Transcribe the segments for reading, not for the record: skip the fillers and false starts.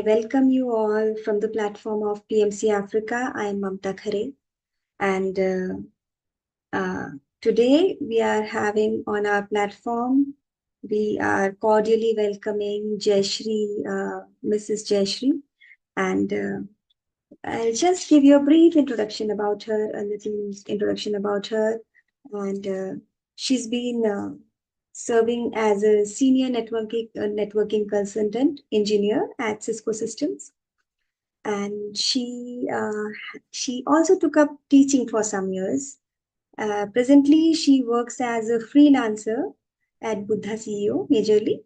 welcome you all from the platform of PMC Africa. I am Mamta Khare, and today we are having on our platform, we are cordially welcoming Jayashree, Mrs. Jayashree, and I'll just give you a brief introduction about her, a little introduction about her, and she's been serving as a senior networking consultant engineer at Cisco Systems, and she also took up teaching for some years. Presently, she works as a freelancer at Buddha CEO majorly,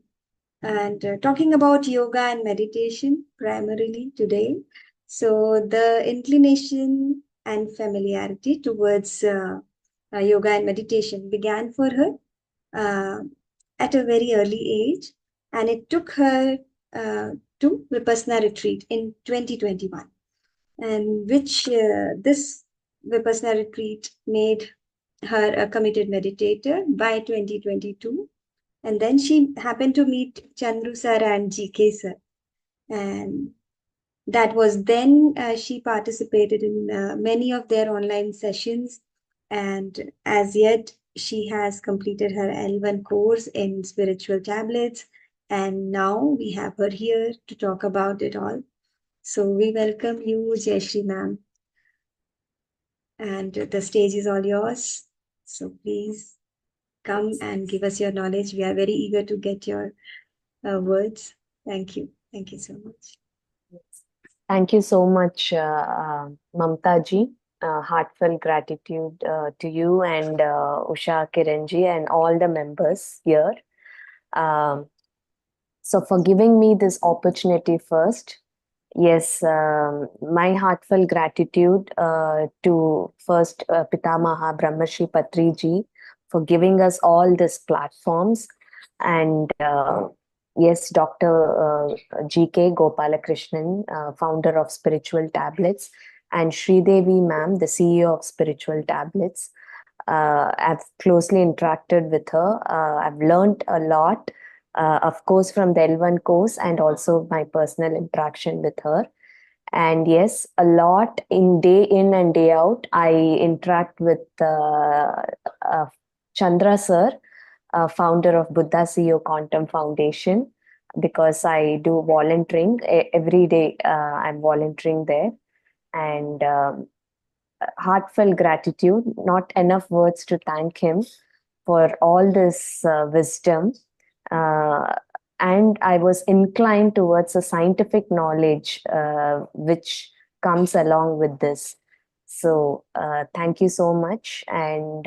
and talking about yoga and meditation primarily today. So the inclination and familiarity towards yoga and meditation began for her uh, at a very early age, and it took her to Vipassana retreat in 2021, and which this Vipassana retreat made her a committed meditator by 2022. And then she happened to meet Chandru sir and GK sir. And that was then she participated in many of their online sessions. And as yet, she has completed her L1 course in spiritual tablets. And now we have her here to talk about it all. So we welcome you, Jayashree ma'am. And the stage is all yours. So please come and give us your knowledge. We are very eager to get your words. Thank you. Thank you so much. Thank you so much, Mamta ji. Heartfelt gratitude to you and Usha Kiranji and all the members here. So for giving me this opportunity first. Yes, my heartfelt gratitude to first Pitamaha Brahmarshi Patri ji for giving us all these platforms, and yes, Dr. GK Gopalakrishnan, founder of Spiritual Tablets, and Sridevi ma'am, the CEO of Spiritual Tablets. I've closely interacted with her. I've learned a lot. Of course, from the L1 course and also my personal interaction with her. And yes, a lot day in and day out, I interact with Chandra sir, founder of Buddha CEO Quantum Foundation, because I do volunteering every day. I'm volunteering there, and heartfelt gratitude. Not enough words to thank him for all this wisdom. And I was inclined towards a scientific knowledge which comes along with this. So thank you so much, and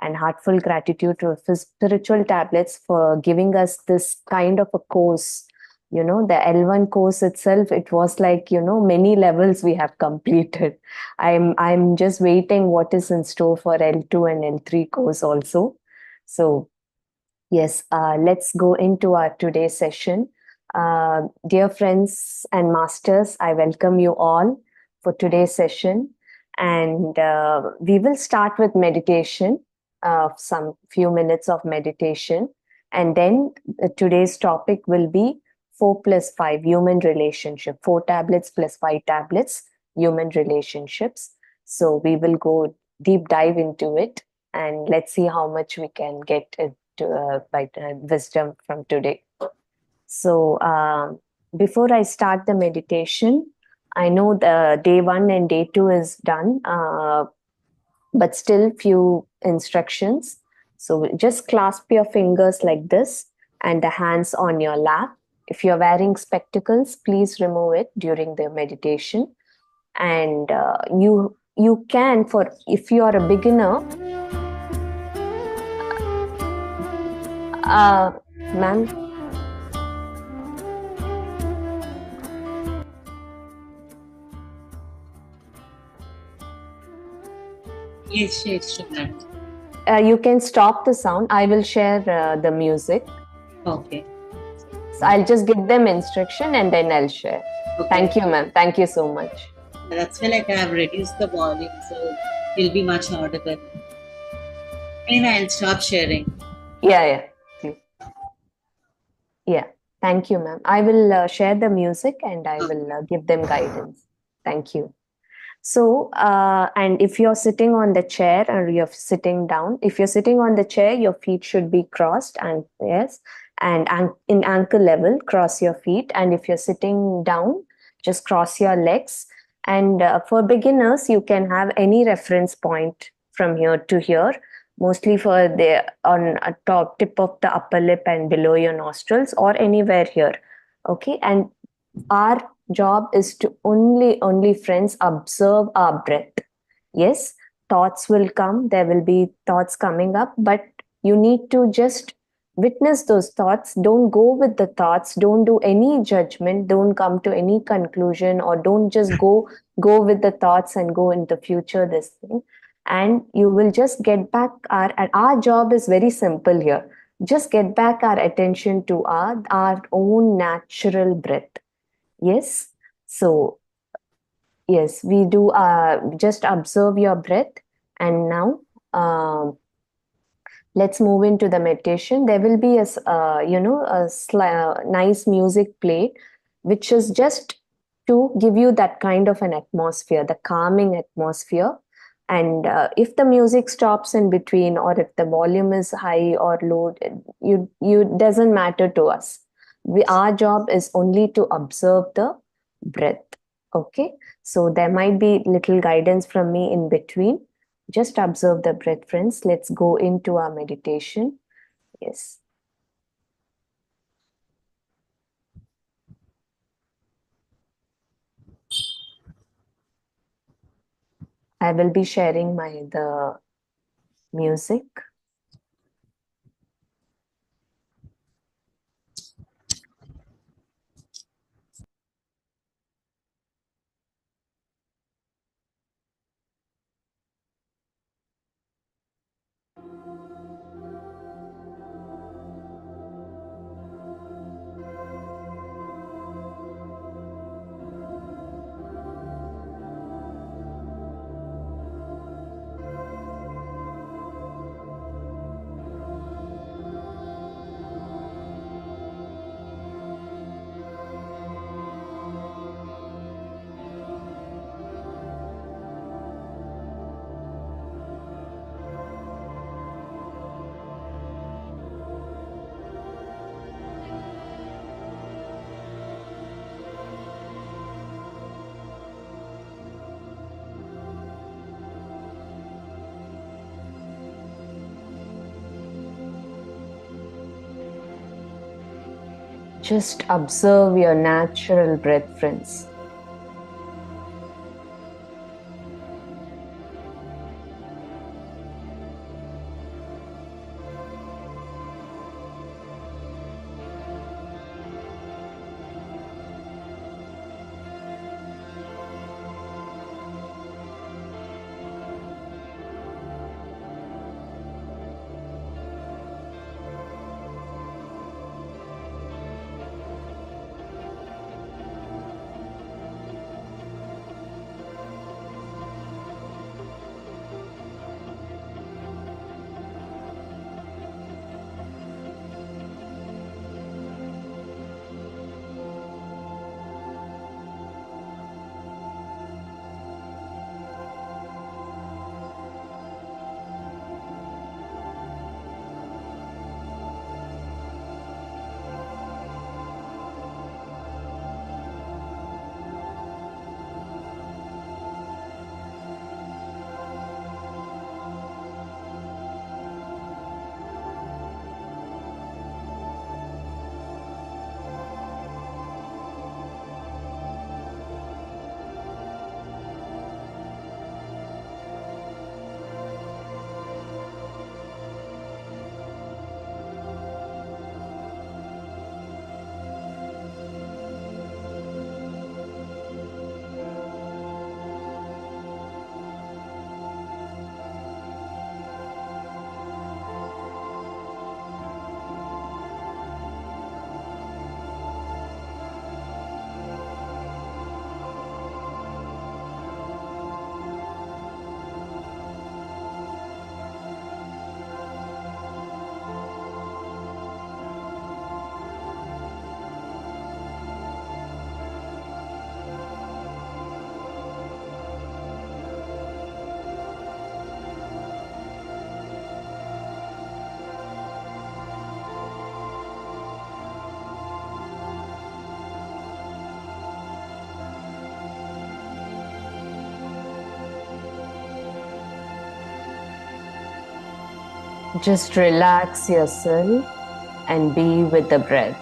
heartfelt gratitude to Spiritual Tablets for giving us this kind of a course. You know, the L1 course itself, it was like, you know, many levels we have completed. I'm just waiting what is in store for L2 and L3 course also. So yes, let's go into our today's session. Dear friends and masters, I welcome you all for today's session. And we will start with meditation, some few minutes of meditation. And then today's topic will be 4 plus 5 human relationship, 4 tablets plus 5 tablets, human relationships. So we will go deep dive into it, and let's see how much we can get by wisdom from today. So before I start the meditation, I know the day 1 and day 2 is done, but still few instructions. So just clasp your fingers like this and the hands on your lap. If you're wearing spectacles, please remove it during the meditation. And you can, for if you are a beginner, ma'am. Yes, yes, you can stop the sound. I will share the music. Okay. So I'll just give them instruction and then I'll share. Okay. Thank you, ma'am. Thank you so much. That's why like I have reduced the volume, so it'll be much audible. Anyway, I'll stop sharing. Yeah. Yeah. Thank you, ma'am. I will share the music and I Okay. will give them guidance. Thank you. So, and if you're sitting on the chair or you're sitting down, if you're sitting on the chair, your feet should be crossed, and yes, and in ankle level, cross your feet. And if you're sitting down, just cross your legs. And for beginners, you can have any reference point from here to here, mostly for the on a top tip of the upper lip and below your nostrils, or anywhere here. Okay, and our job is to only friends observe our breath. Yes, thoughts will come, there will be thoughts coming up, but you need to just witness those thoughts. Don't go with the thoughts, don't do any judgment, don't come to any conclusion, or don't just go with the thoughts and go into future this thing. And you will just get back our job is very simple here. Just get back our attention to our own natural breath. Yes. So, yes, we do just observe your breath. And now, let's move into the meditation. There will be a nice music played, which is just to give you that kind of an atmosphere, the calming atmosphere. And if the music stops in between, or if the volume is high or low, you doesn't matter to us. Our job is only to observe the breath. Okay, so there might be little guidance from me in between. Just observe the breath, friends. Let's go into our meditation. Yes. I will be sharing the music. Just observe your natural breath, friends. Just relax yourself and be with the breath.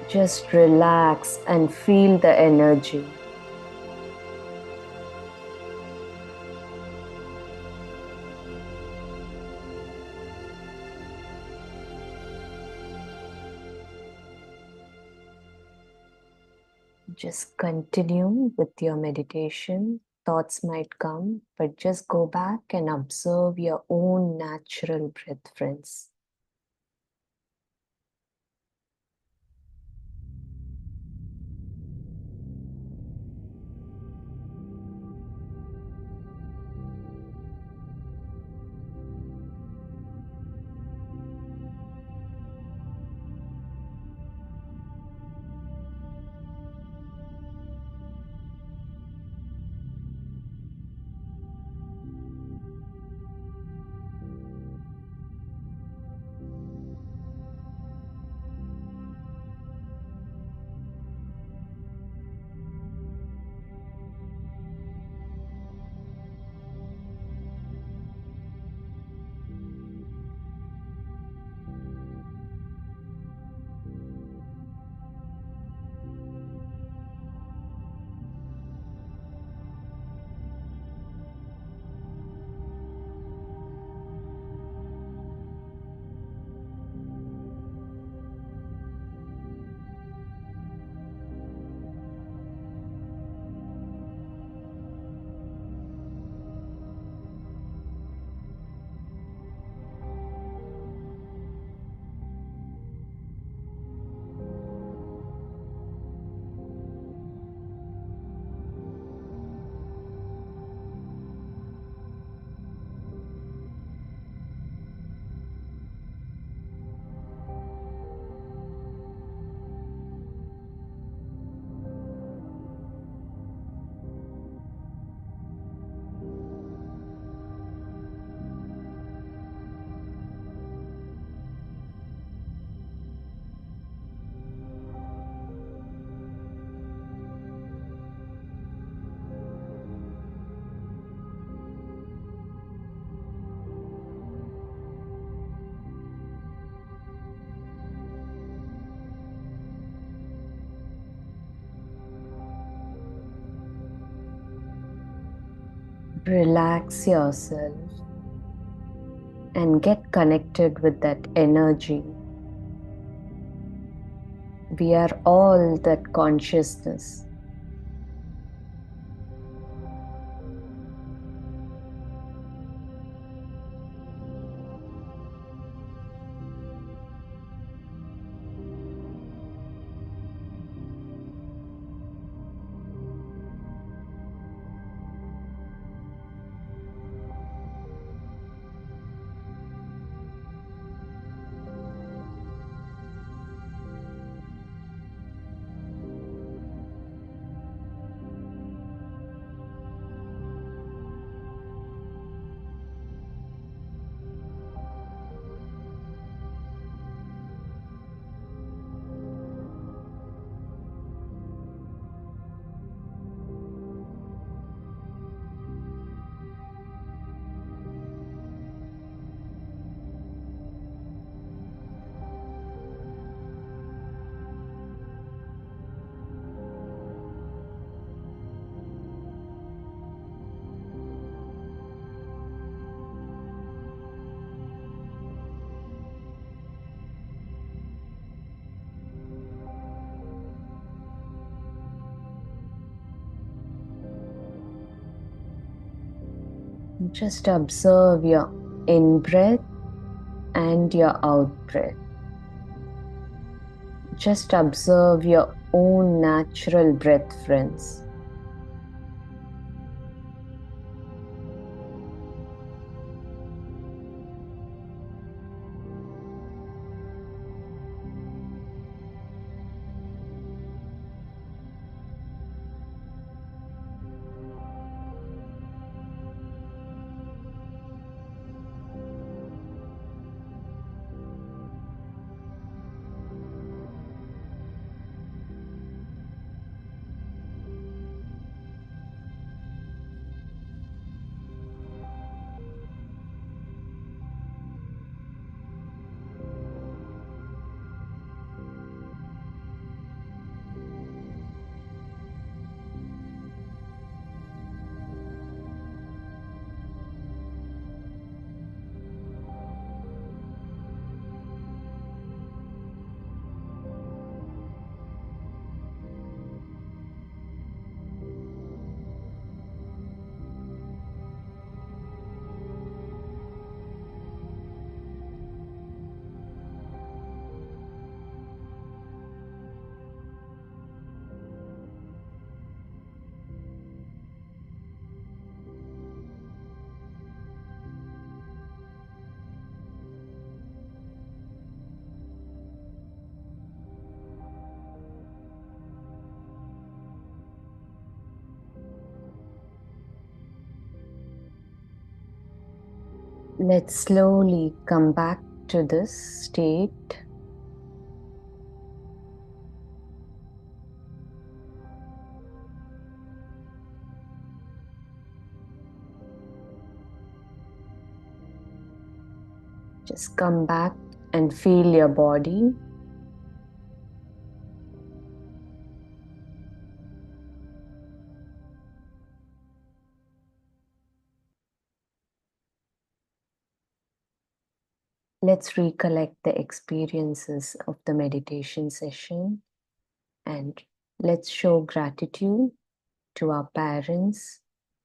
Just relax and feel the energy. Just continue with your meditation. Thoughts might come, but just go back and observe your own natural breath, friends. Relax yourself and get connected with that energy. We are all that consciousness. Just observe your in-breath and your out-breath. Just observe your own natural breath, friends. Let's slowly come back to this state. Just come back and feel your body. Let's recollect the experiences of the meditation session and let's show gratitude to our parents,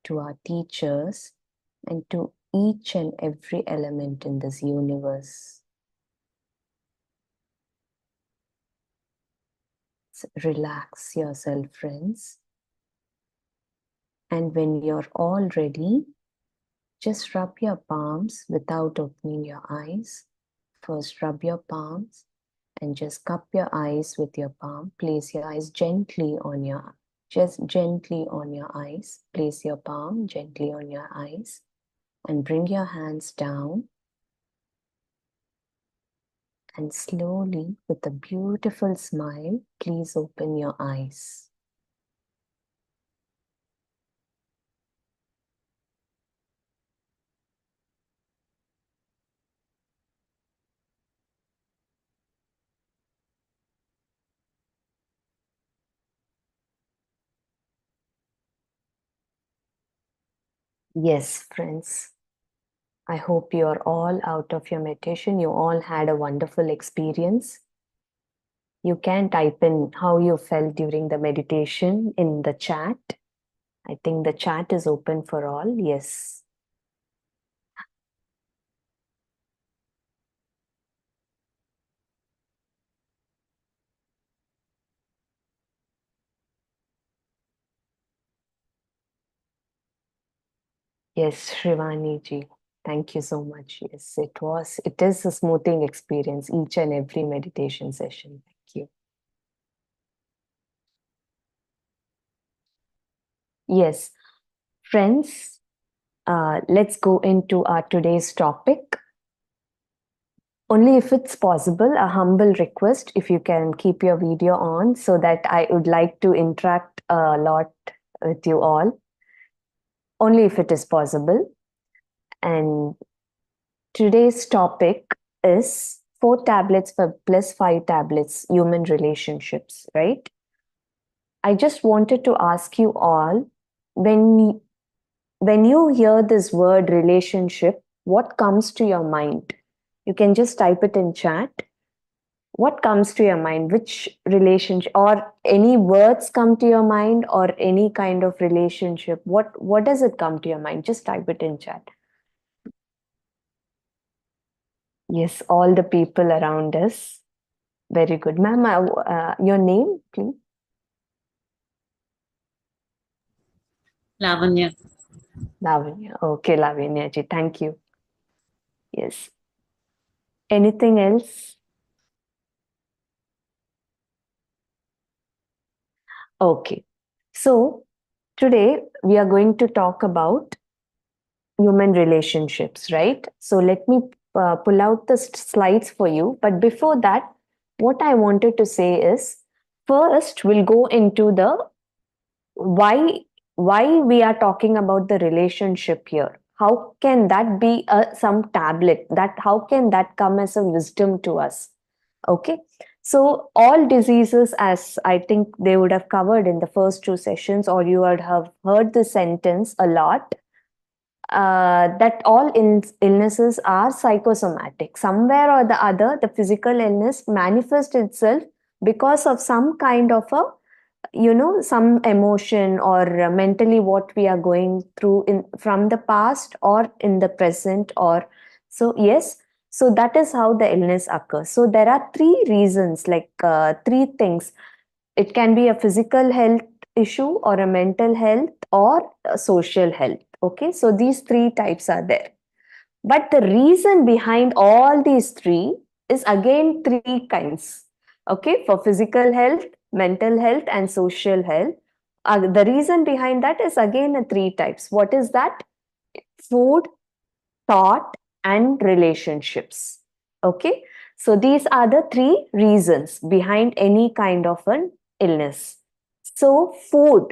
to our teachers, and to each and every element in this universe. Relax yourself, friends. And when you're all ready, just rub your palms without opening your eyes. First, rub your palms and just cup your eyes with your palm. Place your eyes gently on your, just gently on your eyes. Place your palm gently on your eyes and bring your hands down. And slowly, with a beautiful smile, please open your eyes. Yes, friends. I hope you're all out of your meditation. You all had a wonderful experience. You can type in how you felt during the meditation in the chat. I think the chat is open for all. Yes. Yes, Shrivani ji. Thank you so much. Yes, it is a smoothing experience, each and every meditation session. Thank you. Yes, friends, let's go into our today's topic. Only if it's possible, a humble request if you can keep your video on so that I would like to interact a lot with you all. Only if it is possible. And today's topic is 4 tablets for plus 5 tablets, human relationships, right? I just wanted to ask you all, when you hear this word relationship, what comes to your mind? You can just type it in chat. what comes to your mind? Which relationship or any words come to your mind or any kind of relationship? What does it come to your mind? Just type it in chat. Yes, all the people around us. Very good. Ma'am, your name, please? Lavanya. Lavanya. Okay, Lavanya ji. Thank you. Yes. Anything else? Okay. So today we are going to talk about human relationships, right? So let me pull out the slides for you. But before that, what I wanted to say is first we'll go into the why we are talking about the relationship here. How can that be some tablet? That how can that come as a wisdom to us? Okay. So all diseases, as I think they would have covered in the first two sessions, or you would have heard the sentence a lot, that all illnesses are psychosomatic. Somewhere or the other, the physical illness manifests itself because of some kind of a, some emotion or mentally what we are going through in from the past or in the present. Or so yes, so that is how the illness occurs. So there are three reasons, like three things. It can be a physical health issue or a mental health or a social health. Okay, so these three types are there. But the reason behind all these three is again three kinds. Okay, for physical health, mental health, and social health. The reason behind that is again a three types. What is that? Food, thought, and relationships. Okay, so these are the three reasons behind any kind of an illness. So, food,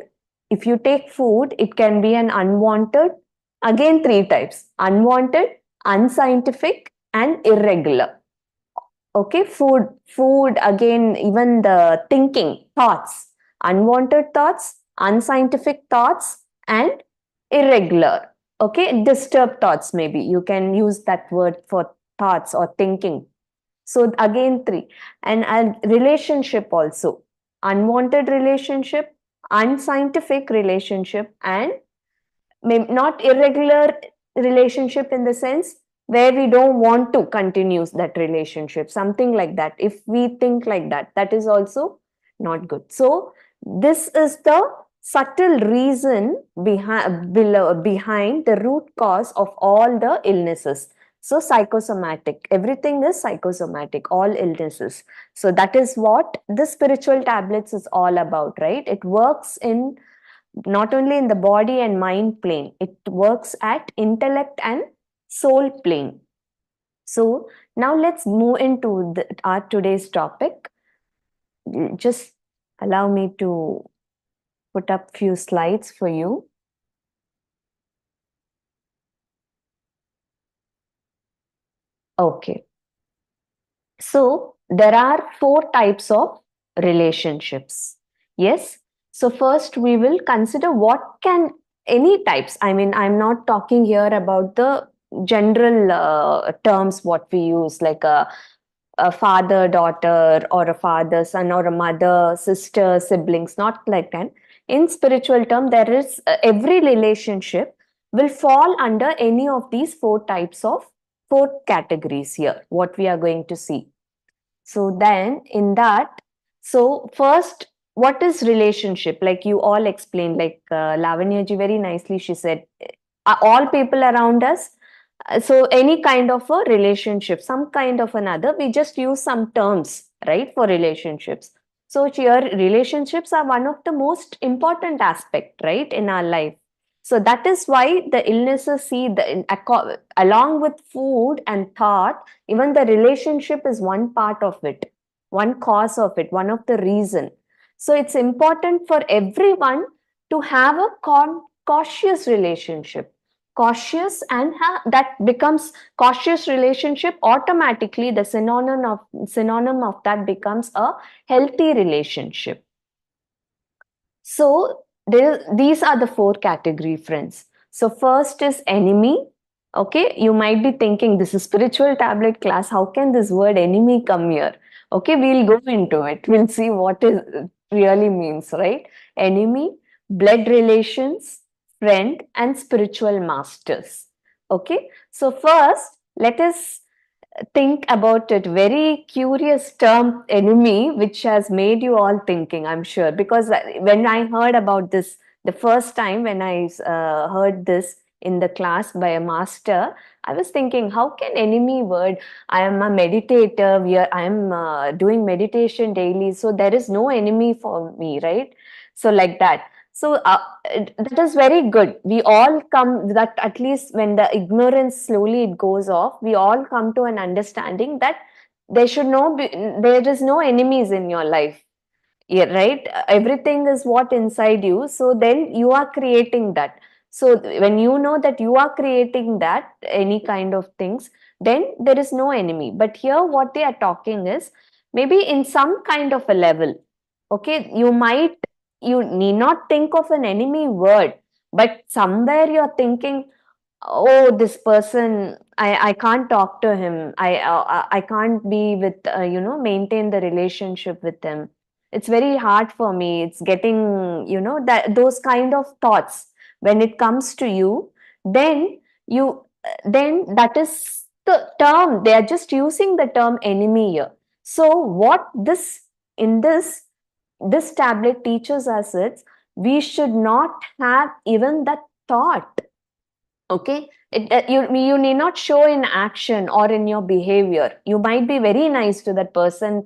if you take food, it can be an unwanted, again, three types: unwanted, unscientific, and irregular. Okay, food again, even the thinking, thoughts, unwanted thoughts, unscientific thoughts, and irregular. Okay, disturbed thoughts, maybe you can use that word for thoughts or thinking. So again, three. And a relationship also: unwanted relationship, unscientific relationship, and not irregular relationship in the sense where we don't want to continue that relationship, something like that. If we think like that, that is also not good. So this is the subtle reason behind the root cause of all the illnesses. So psychosomatic, everything is psychosomatic, all illnesses. So that is what the spiritual tablets is all about, right? It works in not only in the body and mind plane, it works at intellect and soul plane. So now let's move into our today's topic. Just allow me to put up few slides for you. Okay. So there are four types of relationships. Yes. So first we will consider what can any types. I mean, I'm not talking here about the general terms what we use, like a father daughter or a father son or a mother sister siblings, not like that. In spiritual term, there is every relationship will fall under any of these four types of four categories here, what we are going to see. So then in that, so first, what is relationship? Like you all explained, like Lavanya ji very nicely, she said, all people around us. So any kind of a relationship, some kind of another, we just use some terms, right, for relationships. So here, relationships are one of the most important aspect, right, in our life. So that is why the illnesses see along with food and thought, even the relationship is one part of it, one cause of it, one of the reason. So it's important for everyone to have a cautious relationship. Cautious, and that becomes cautious relationship, automatically the synonym of that becomes a healthy relationship. So these are the four category, friends. So first is enemy. Okay, you might be thinking this is spiritual tablet class. How can this word enemy come here? Okay, we'll go into it. We'll see what it really means, right? Enemy, blood relations, friend, and spiritual masters. Okay, so first, let us think about it. Very curious term, enemy, which has made you all thinking, I'm sure, because when I heard about this the first time, when I heard this in the class by a master, I was thinking, how can enemy word? I am a meditator. I am doing meditation daily, so there is no enemy for me, right? So like that. So that is very good. We all come that, at least when the ignorance slowly it goes off, we all come to an understanding that there is no enemies in your life. Yeah, right. Everything is what inside you. So then you are creating that. So when you know that you are creating that, any kind of things, then there is no enemy. But here, what they are talking is maybe in some kind of a level. Okay, you need not think of an enemy word, but somewhere you're thinking, oh, this person, I can't talk to him. I can't be with, maintain the relationship with them. It's very hard for me. It's getting, that those kind of thoughts when it comes to you, then then that is the term. They are just using the term enemy here. So what this tablet teaches us is we should not have even that thought. Okay, you need not show in action or in your behavior. You might be very nice to that person,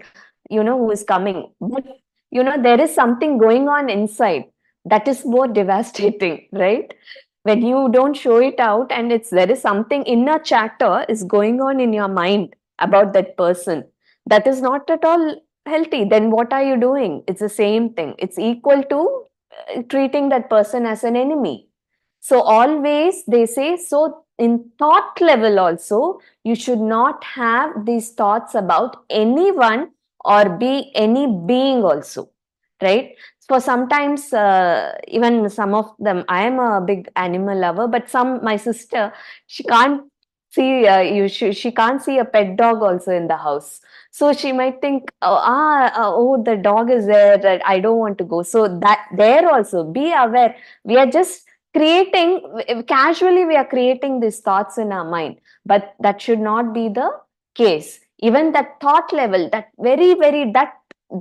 who is coming, but there is something going on inside that is more devastating, right? When you don't show it out, and there is something inner chatter is going on in your mind about that person, that is not at all healthy. Then what are you doing? It's the same thing. It's equal to treating that person as an enemy. So always they say, so in thought level also, you should not have these thoughts about anyone or be any being also, right? For sometimes, even some of them, I am a big animal lover, but my sister, she can't see, she can't see a pet dog also in the house. So she might think, oh, the dog is there, that I don't want to go. So that there also, be aware. We are just casually we are creating these thoughts in our mind, but that should not be the case. Even that thought level, that very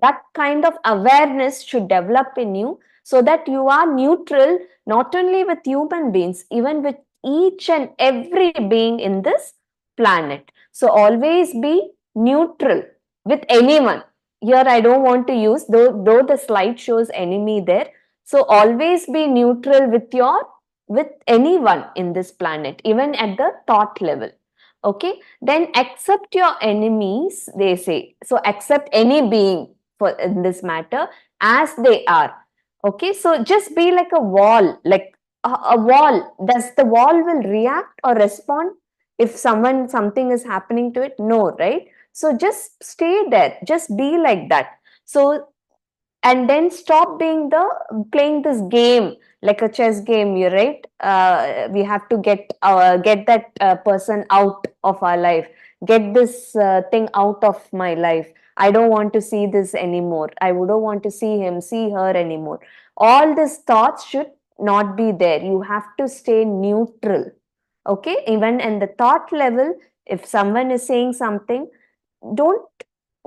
that kind of awareness should develop in you, so that you are neutral, not only with human beings, even with each and every being in this planet. So always be neutral with anyone. Here I don't want to use, though the slide shows enemy there, so always be neutral with anyone in this planet, even at the thought level. Okay, then accept your enemies, they say. So accept any being for in this matter as they are. Okay, so just be like a wall, like a wall. Does the wall will react or respond if something is happening to it? No, right? So just stay there, just be like that. So and then stop being playing this game like a chess game, you're right. We have to get that person out of our life, get this thing out of my life. I don't want to see this anymore. I wouldn't want to see her anymore. All these thoughts should not be there. You have to stay neutral. Okay, even in the thought level, if someone is saying something, don't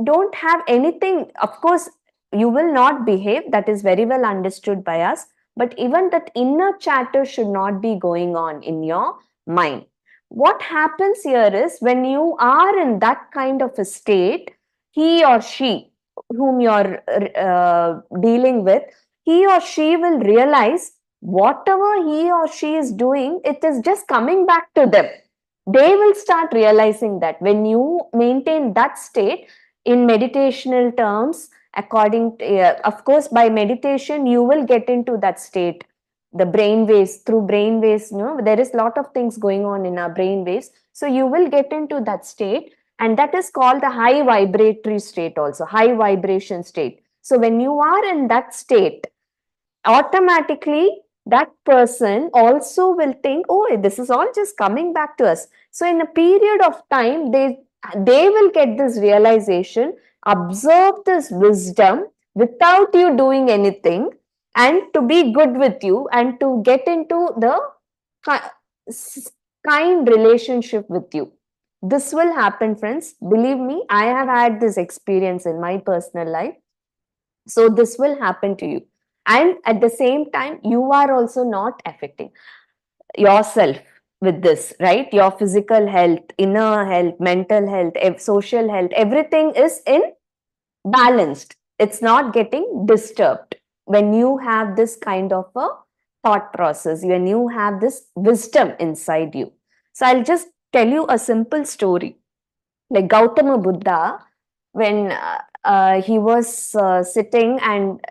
don't have anything. Of course, you will not behave, that is very well understood by us, but even that inner chatter should not be going on in your mind. What happens here is, when you are in that kind of a state, he or she whom you're dealing with, he or she will realize whatever he or she is doing, it is just coming back to them. They will start realizing that when you maintain that state in meditational terms, according to, of course, by meditation you will get into that state. The brain waves, through brain waves, there is a lot of things going on in our brain waves, so you will get into that state, and that is called the high vibratory state, also high vibration state. So when you are in that state, automatically that person also will think, oh, this is all just coming back to us. So in a period of time, they will get this realization. absorb this wisdom without you doing anything, and to be good with you and to get into the kind relationship with you. This will happen, friends. Believe me, I have had this experience in my personal life. So this will happen to you. And at the same time, you are also not affecting yourself with this, right? Your physical health, inner health, mental health, social health, everything is in balanced. It's not getting disturbed when you have this kind of a thought process, when you have this wisdom inside you. So I'll just tell you a simple story. Like Gautama Buddha, when he was sitting, and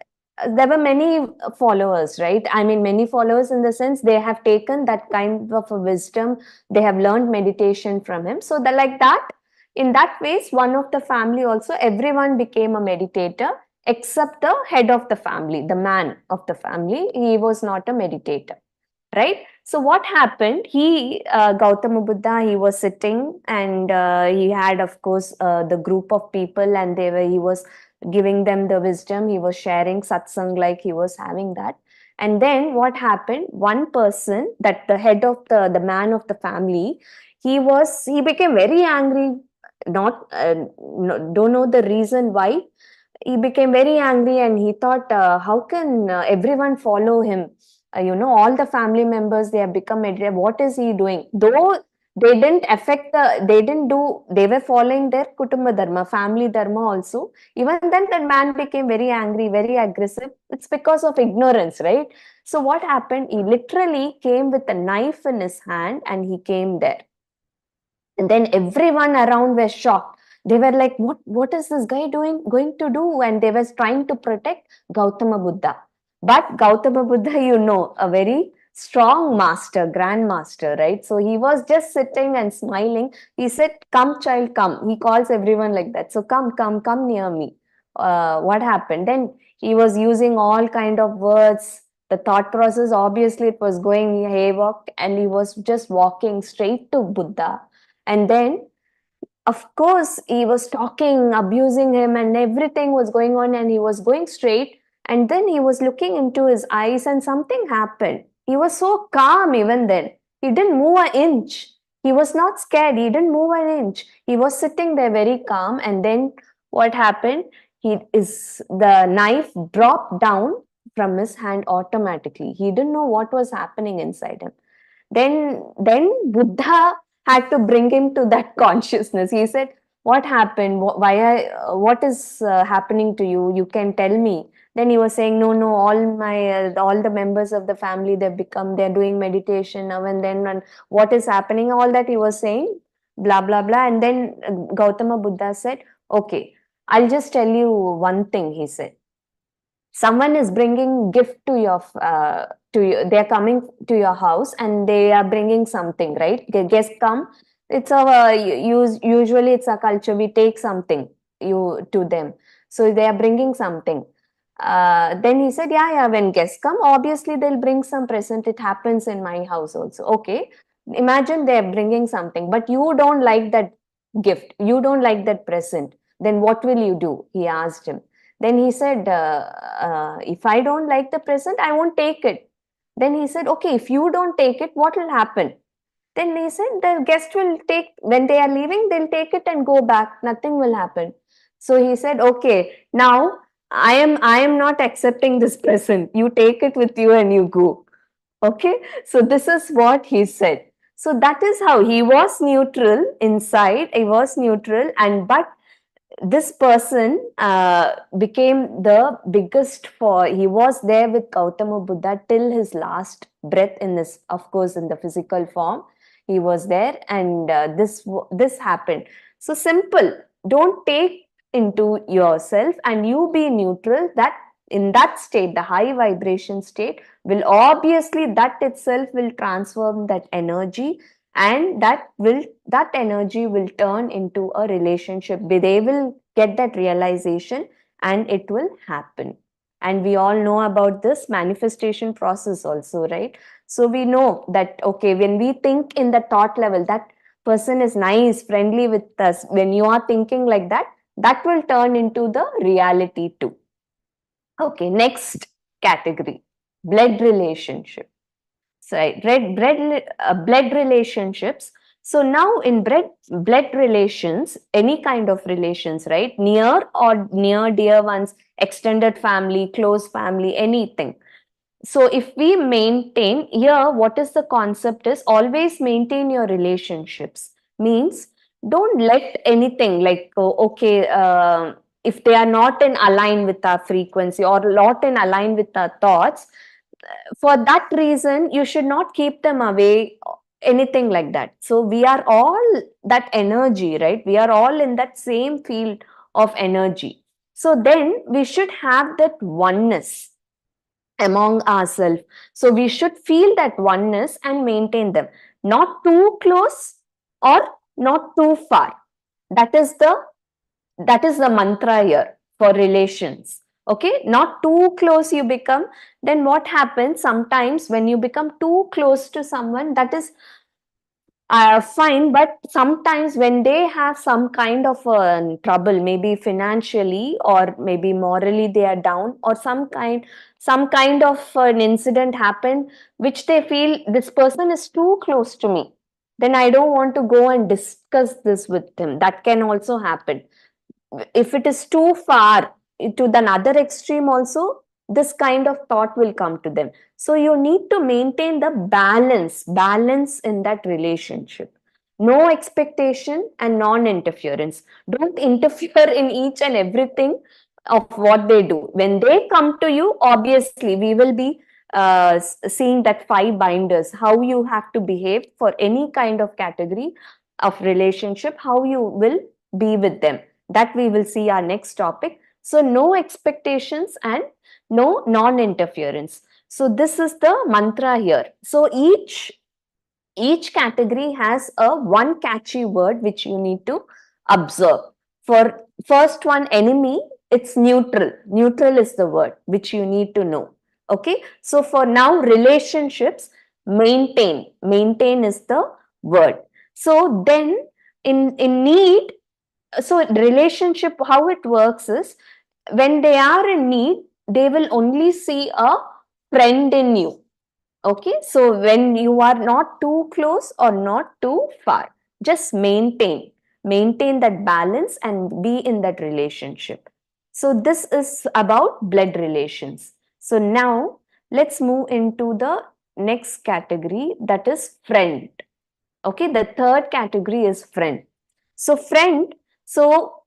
there were many followers, right? I mean, many followers in the sense they have taken that kind of a wisdom, they have learned meditation from him. So, like that, in that ways, one of the family also, everyone became a meditator except the head of the family, the man of the family. He was not a meditator, right? So what happened, he Gautama Buddha, he was sitting, and he had, of course, the group of people, and he was giving them the wisdom, he was sharing satsang, like he was having that. And then what happened, one person, that the head of the man of the family, he became very angry, not don't know the reason why. He became very angry, and he thought, how can everyone follow him? All the family members, they have become meditative. What is he doing? Though they were following their kutumba dharma, family dharma also. Even then, that man became very angry, very aggressive. It's because of ignorance, right? So what happened? He literally came with a knife in his hand, and he came there. And then everyone around were shocked. They were like, what is this guy going to do? And they were trying to protect Gautama Buddha. But Gautama Buddha, a very strong master, grand master, right? So he was just sitting and smiling. He said, come, child, come. He calls everyone like that. So come near me. What happened? Then he was using all kind of words. The thought process, obviously, it was going haywire, and he was just walking straight to Buddha. And then, of course, he was talking, abusing him, and everything was going on, and he was going straight. And then he was looking into his eyes, and something happened. He was so calm even then. He didn't move an inch. He was not scared. He didn't move an inch. He was sitting there very calm. And then what happened? The knife dropped down from his hand automatically. He didn't know what was happening inside him. Then Buddha had to bring him to that consciousness. He said, what happened? What is happening to you? You can tell me. Then he was saying, no, all the members of the family, they're doing meditation now and then, and what is happening, all that he was saying, blah, blah, blah. And then Gautama Buddha said, okay, I'll just tell you one thing, he said. Someone is bringing gift to you, they're coming to your house, and they are bringing something, right? Guests come. It's usually it's a culture, we take something to them. So they are bringing something. Then he said, yeah, when guests come, obviously they'll bring some present. It happens in my house also. Okay, imagine they're bringing something, but you don't like that gift, you don't like that present. Then what will you do? He asked him. Then he said, if I don't like the present, I won't take it. Then he said, okay, if you don't take it, what will happen? Then he said, the guest will take, when they are leaving, they'll take it and go back. Nothing will happen. So he said, okay, now I am not accepting this present. You take it with you and you go. Okay. So this is what he said. So that is how he was neutral inside. He was neutral, but this person became the biggest he was there with Gautama Buddha till his last breath, of course, in the physical form. He was there, and this happened. So simple. Don't take into yourself, and you be neutral. That in that state, the high vibration state, will obviously, that itself will transform that energy, and that energy will turn into a relationship. They will get that realization, and it will happen. And we all know about this manifestation process also, right? So we know that, okay, when we think in the thought level, that person is nice, friendly with us, when you are thinking like that, that will turn into the reality too. Okay, next category, blood relationship. So blood relationships. So now in blood relations, any kind of relations, right? Near or near dear ones, extended family, close family, anything. So if we maintain here, what is the concept is always maintain your relationships. Means don't let anything like, oh, okay, if they are not in align with our frequency or not in align with our thoughts, for that reason you should not keep them away, anything like that. So we are all that energy, right? We are all in that same field of energy. So then we should have that oneness among ourselves. So we should feel that oneness and maintain them, not too close or not too far. That is the mantra here for relations. Okay, not too close you become. Then what happens sometimes when you become too close to someone, that is fine, but sometimes when they have some kind of trouble, maybe financially or maybe morally they are down, or some kind of an incident happened which they feel this person is too close to me, then I don't want to go and discuss this with him. That can also happen. If it is too far to the other extreme also, this kind of thought will come to them. So you need to maintain the balance in that relationship. No expectation and non-interference. Don't interfere in each and everything of what they do. When they come to you, obviously we will be seeing that 5 binders, how you have to behave for any kind of category of relationship, how you will be with them. That we will see our next topic. So no expectations and no non-interference. So this is the mantra here. So each category has a one catchy word which you need to observe. For first one, enemy, it's neutral. Neutral is the word which you need to know. Okay. So for now, relationships, maintain. Maintain is the word. So then in need, so relationship, how it works is when they are in need, they will only see a friend in you. Okay, so when you are not too close or not too far, just maintain that balance and be in that relationship. So this is about blood relations. So now let's move into the next category, that is friend. Okay, the third category is friend. So friend, so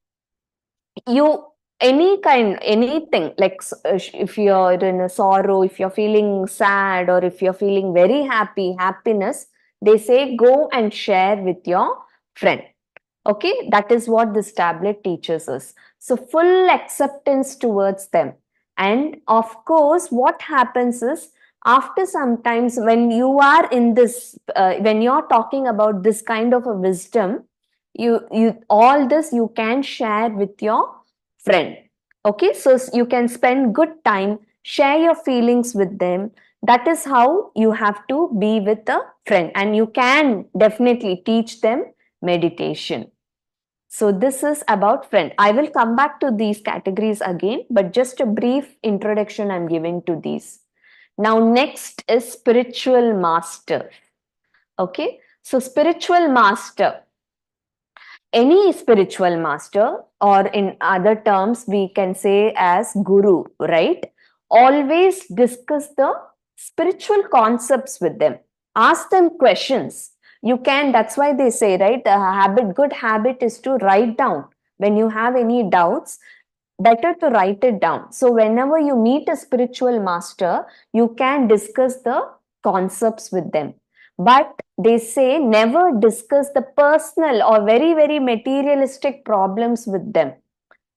you anything like if you're in a sorrow, if you're feeling sad, or if you're feeling very happiness, they say go and share with your friend. Okay, that is what this tablet teaches us. So full acceptance towards them. And of course what happens is, after sometimes when you are in this when you're talking about this kind of a wisdom, you all this you can share with your friend. Okay, so you can spend good time, share your feelings with them. That is how you have to be with a friend, and you can definitely teach them meditation. So this is about friend. I will come back to these categories again, but just a brief introduction I'm giving to these. Now next is spiritual master. Okay, so spiritual master, any spiritual master, or in other terms we can say as guru, right? Always discuss the spiritual concepts with them, ask them questions. You can, that's why they say, right, good habit is to write down. When you have any doubts, better to write it down. So whenever you meet a spiritual master, you can discuss the concepts with them. But they say never discuss the personal or very materialistic problems with them.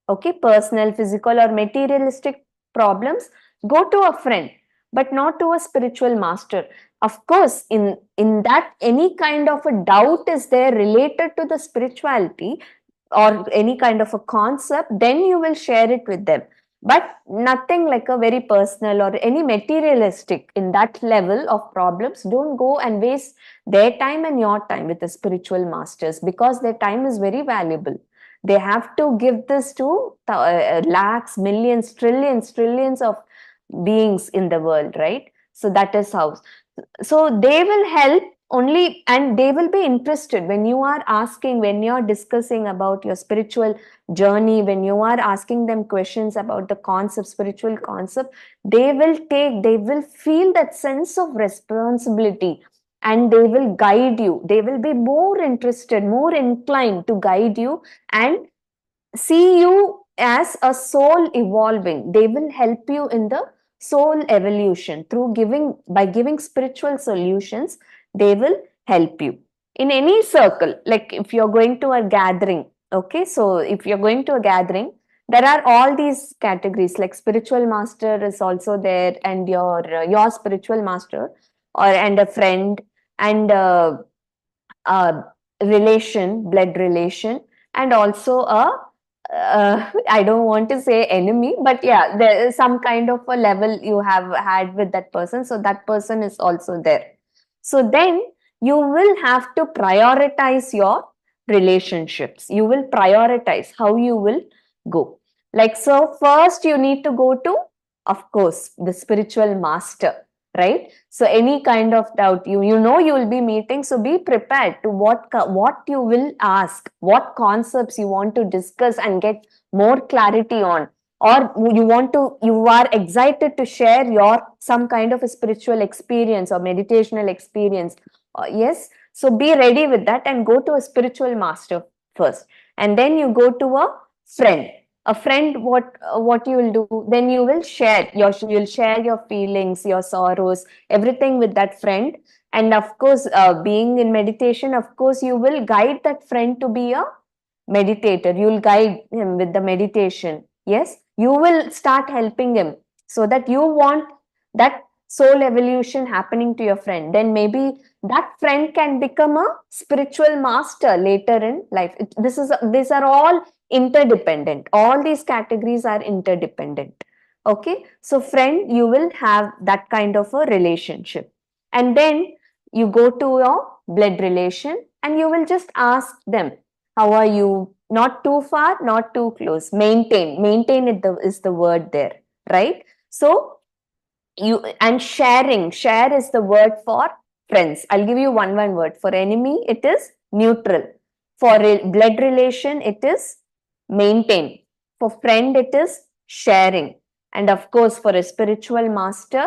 Okay, personal, physical, or materialistic problems, go to a friend, but not to a spiritual master. Of course, in that, any kind of a doubt is there related to the spirituality or any kind of a concept, then you will share it with them. But nothing like a very personal or any materialistic in that level of problems. Don't go and waste their time and your time with the spiritual masters, because their time is very valuable. They have to give this to lakhs, millions, trillions of beings in the world, right? So that is how. So they will help only, and they will be interested when you are asking, when you are discussing about your spiritual journey, when you are asking them questions about the concept, spiritual concept, they will feel that sense of responsibility, and they will guide you. They will be more interested, more inclined to guide you and see you as a soul evolving. They will help you in the soul evolution through giving, by giving spiritual solutions. They will help you in any circle. Like if you're going to a gathering, okay, so if you're going to a gathering, there are all these categories, like spiritual master is also there, and your spiritual master, or and a friend, and a relation, blood relation, and also a I don't want to say enemy, but yeah, there is some kind of a level you have had with that person. So that person is also there. So then you will have to prioritize your relationships. You will prioritize how you will go. Like, so first you need to go to, of course, the spiritual master, right? So any kind of doubt, you know you will be meeting, so be prepared to what you will ask, what concepts you want to discuss and get more clarity on, or you are excited to share your some kind of a spiritual experience or meditational experience. Yes, so be ready with that and go to a spiritual master first, and then you go to a friend. A friend, what you will do, then you will share you'll share your feelings, your sorrows, everything with that friend. And of course, being in meditation, of course you will guide that friend to be a meditator. You'll guide him with the meditation. Yes, you will start helping him, so that you want that soul evolution happening to your friend. Then maybe that friend can become a spiritual master later in life. These are all interdependent. All these categories are interdependent. Okay, so friend, you will have that kind of a relationship. And then you go to your blood relation, and you will just ask them, how are you? Not too far, not too close. Maintain is the word there, right? So you, and share is the word for friends. I'll give you one word. For enemy, it is neutral. For blood relation, it is maintain. For friend, it is sharing. And of course, for a spiritual master,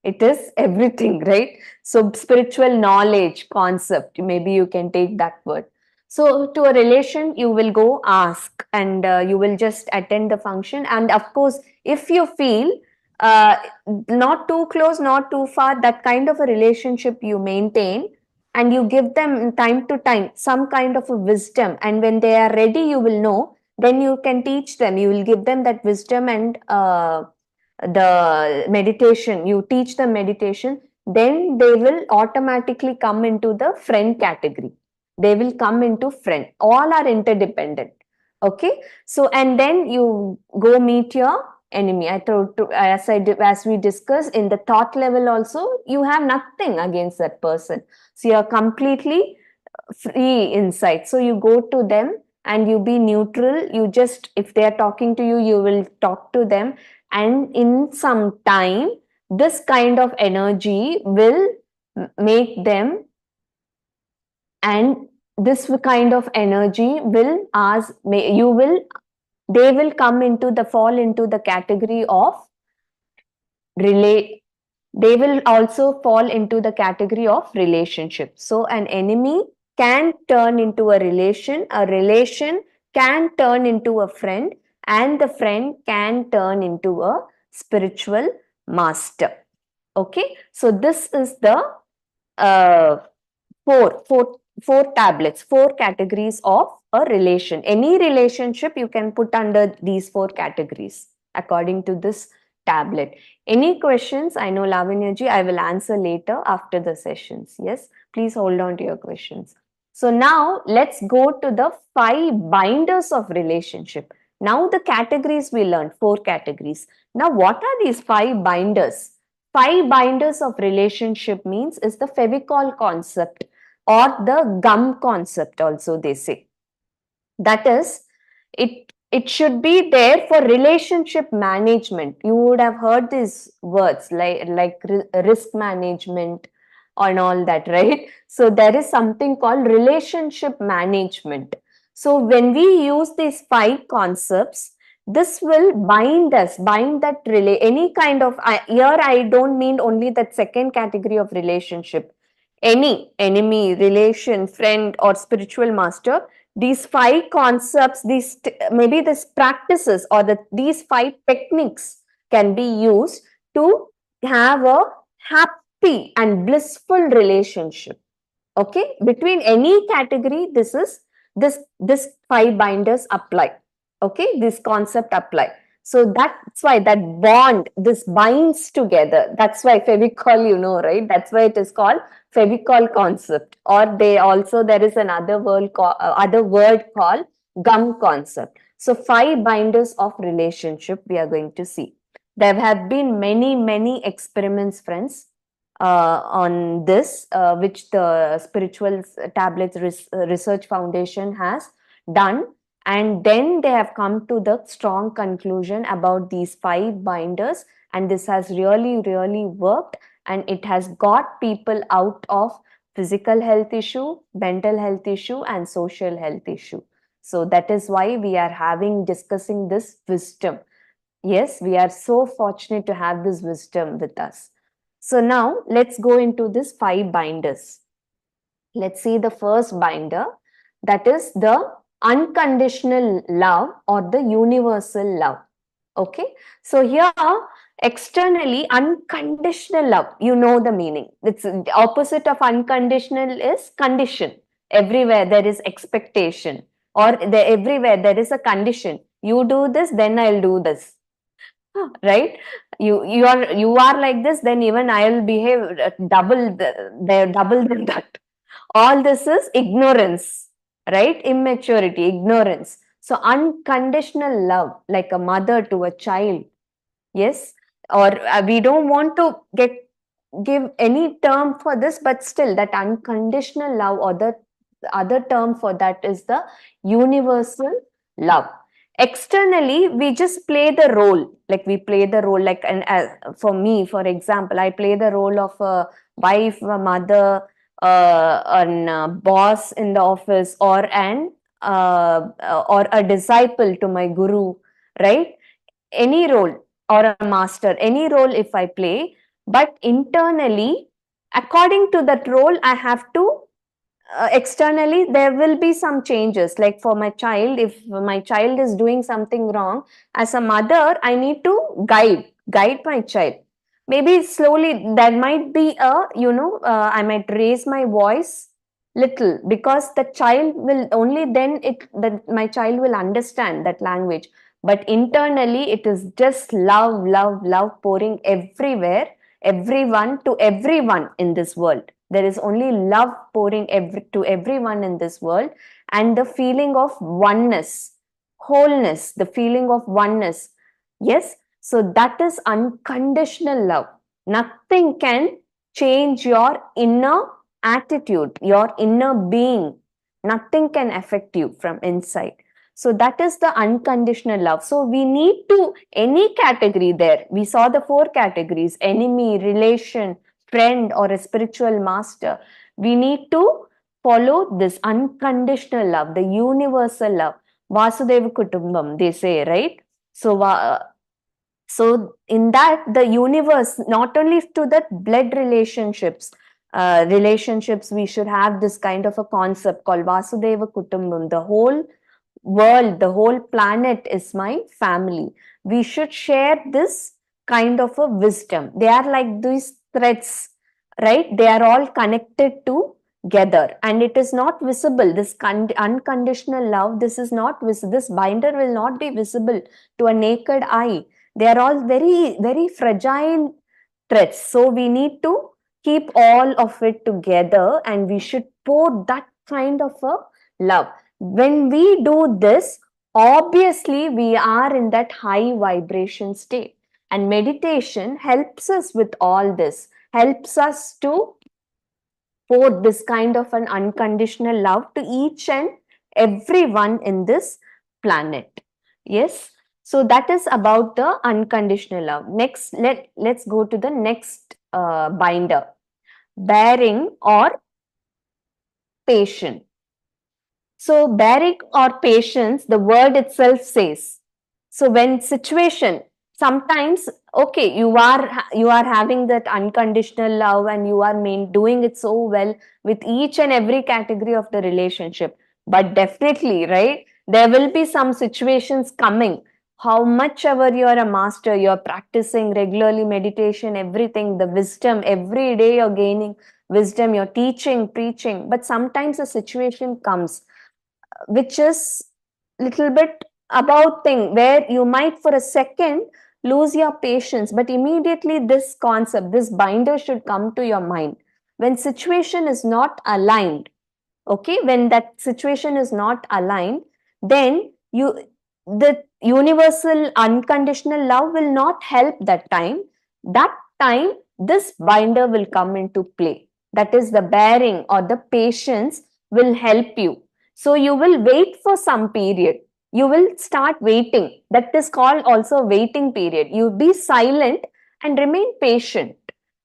it is everything, right? So spiritual knowledge, concept, maybe you can take that word. So to a relation, you will go ask, and you will just attend the function. And of course, if you feel uh, not too close, not too far, that kind of a relationship you maintain, and you give them time to time some kind of a wisdom, and when they are ready, you will know, then you can teach them, you will give them that wisdom and the meditation, you teach them meditation, then they will automatically come into the friend category. They will come into friend. All are interdependent. Okay, so and then you go meet your enemy. I told, as we discussed, in the thought level also, you have nothing against that person, so you are completely free inside. So you go to them and you be neutral. You just, if they are talking to you, you will talk to them, and in some time this kind of energy will make them, and this kind of energy will ask, you will, they will come into the, fall into the category of relate, they will also fall into the category of relationship. So an enemy can turn into a relation can turn into a friend, and the friend can turn into a spiritual master. Okay, so this is the uh, four tablets, four categories of a relation. Any relationship you can put under these four categories according to this tablet. Any questions? I know Lavanya ji, I will answer later after the sessions. Yes, please hold on to your questions. So now let's go to the 5 binders of relationship. Now the categories we learned, 4 categories. Now what are these 5 binders? 5 binders of relationship means is the Fevicol concept, or the gum concept also they say. That is, it should be there for relationship management. You would have heard these words like risk management and all that, right? So there is something called relationship management. So when we use these 5 concepts, this will bind that any kind of, here I don't mean only that second category of relationship, any enemy, relation, friend, or spiritual master. These 5 concepts, maybe these practices or these 5 techniques can be used to have a happy and blissful relationship. Okay, between any category, this 5 binders apply. Okay, this concept apply. So that's why that bond, this binds together. That's why Fevicol, right? That's why it is called Fevicol concept. Or there is another other word called gum concept. So 5 binders of relationship we are going to see. There have been many experiments, friends, on this, which the Spiritual Tablets Research Foundation has done. And then they have come to the strong conclusion about these 5 binders. And this has really worked. And it has got people out of physical health issue, mental health issue, and social health issue. So that is why we are discussing this wisdom. Yes, we are so fortunate to have this wisdom with us. So now let's go into this 5 binders. Let's see the first binder, that is the unconditional love or the universal love. Okay, so here externally, unconditional love, you know the meaning. It's the opposite of unconditional is condition. Everywhere there is expectation, or everywhere there is a condition. You do this, then I'll do this. Right? You are like this, then even I'll behave double than that. All this is ignorance, right? Immaturity, ignorance. So unconditional love, like a mother to a child, yes, or we don't want to give any term for this, but still that unconditional love, or the other term for that is the universal love. Externally, we just play the role, like we play the role, like, and for me, for example, I play the role of a wife, a mother, a boss in the office, or or a disciple to my guru, right? Any role, or a master, any role if I play, but internally, according to that role, I have to, externally there will be some changes. Like for my child, if my child is doing something wrong, as a mother I need to guide my child. Maybe slowly there might be I might raise my voice little, because the child will only then that my child will understand that language. But internally it is just love pouring everywhere, everyone to everyone in this world. There is only love pouring to everyone in this world, and the feeling of oneness, wholeness, the feeling of oneness. Yes, so that is unconditional love. Nothing can change your inner attitude, your inner being. Nothing can affect you from inside. So that is the unconditional love. So we need to, any category there, we saw the 4 categories: enemy, relation, friend, or a spiritual master. We need to follow this unconditional love, the universal love. Vasudeva Kutumbam, they say, right? So in that, the universe, not only to the blood relationships, we should have this kind of a concept called Vasudeva Kutumbam. The whole world, the whole planet is my family. We should share this kind of a wisdom. They are like these threads, right? They are all connected together, and it is not visible. This unconditional love, this is not visible. This binder will not be visible to a naked eye. They are all very fragile threads. So we need to keep all of it together, and we should pour that kind of a love. When we do this, obviously we are in that high vibration state, and meditation helps us with all this, helps us to pour this kind of an unconditional love to each and everyone in this planet. Yes. So that is about the unconditional love. Next, let's go to the next binder, bearing or patient. So bearing or patience, the word itself says. So when situation, sometimes, okay, you are having that unconditional love and you are doing it so well with each and every category of the relationship. But definitely, right, there will be some situations coming. How much ever you are a master, you're practicing regularly meditation, everything, the wisdom, every day you're gaining wisdom, you're teaching, preaching, but sometimes a situation comes which is little bit about thing where you might for a second lose your patience, but immediately this concept, this binder should come to your mind. When situation is not aligned, okay, when that situation is not aligned, then the universal unconditional love will not help that time. That time this binder will come into play, that is the bearing or the patience will help you. So you will wait for some period, you will start waiting, that is called also waiting period. You be silent and remain patient,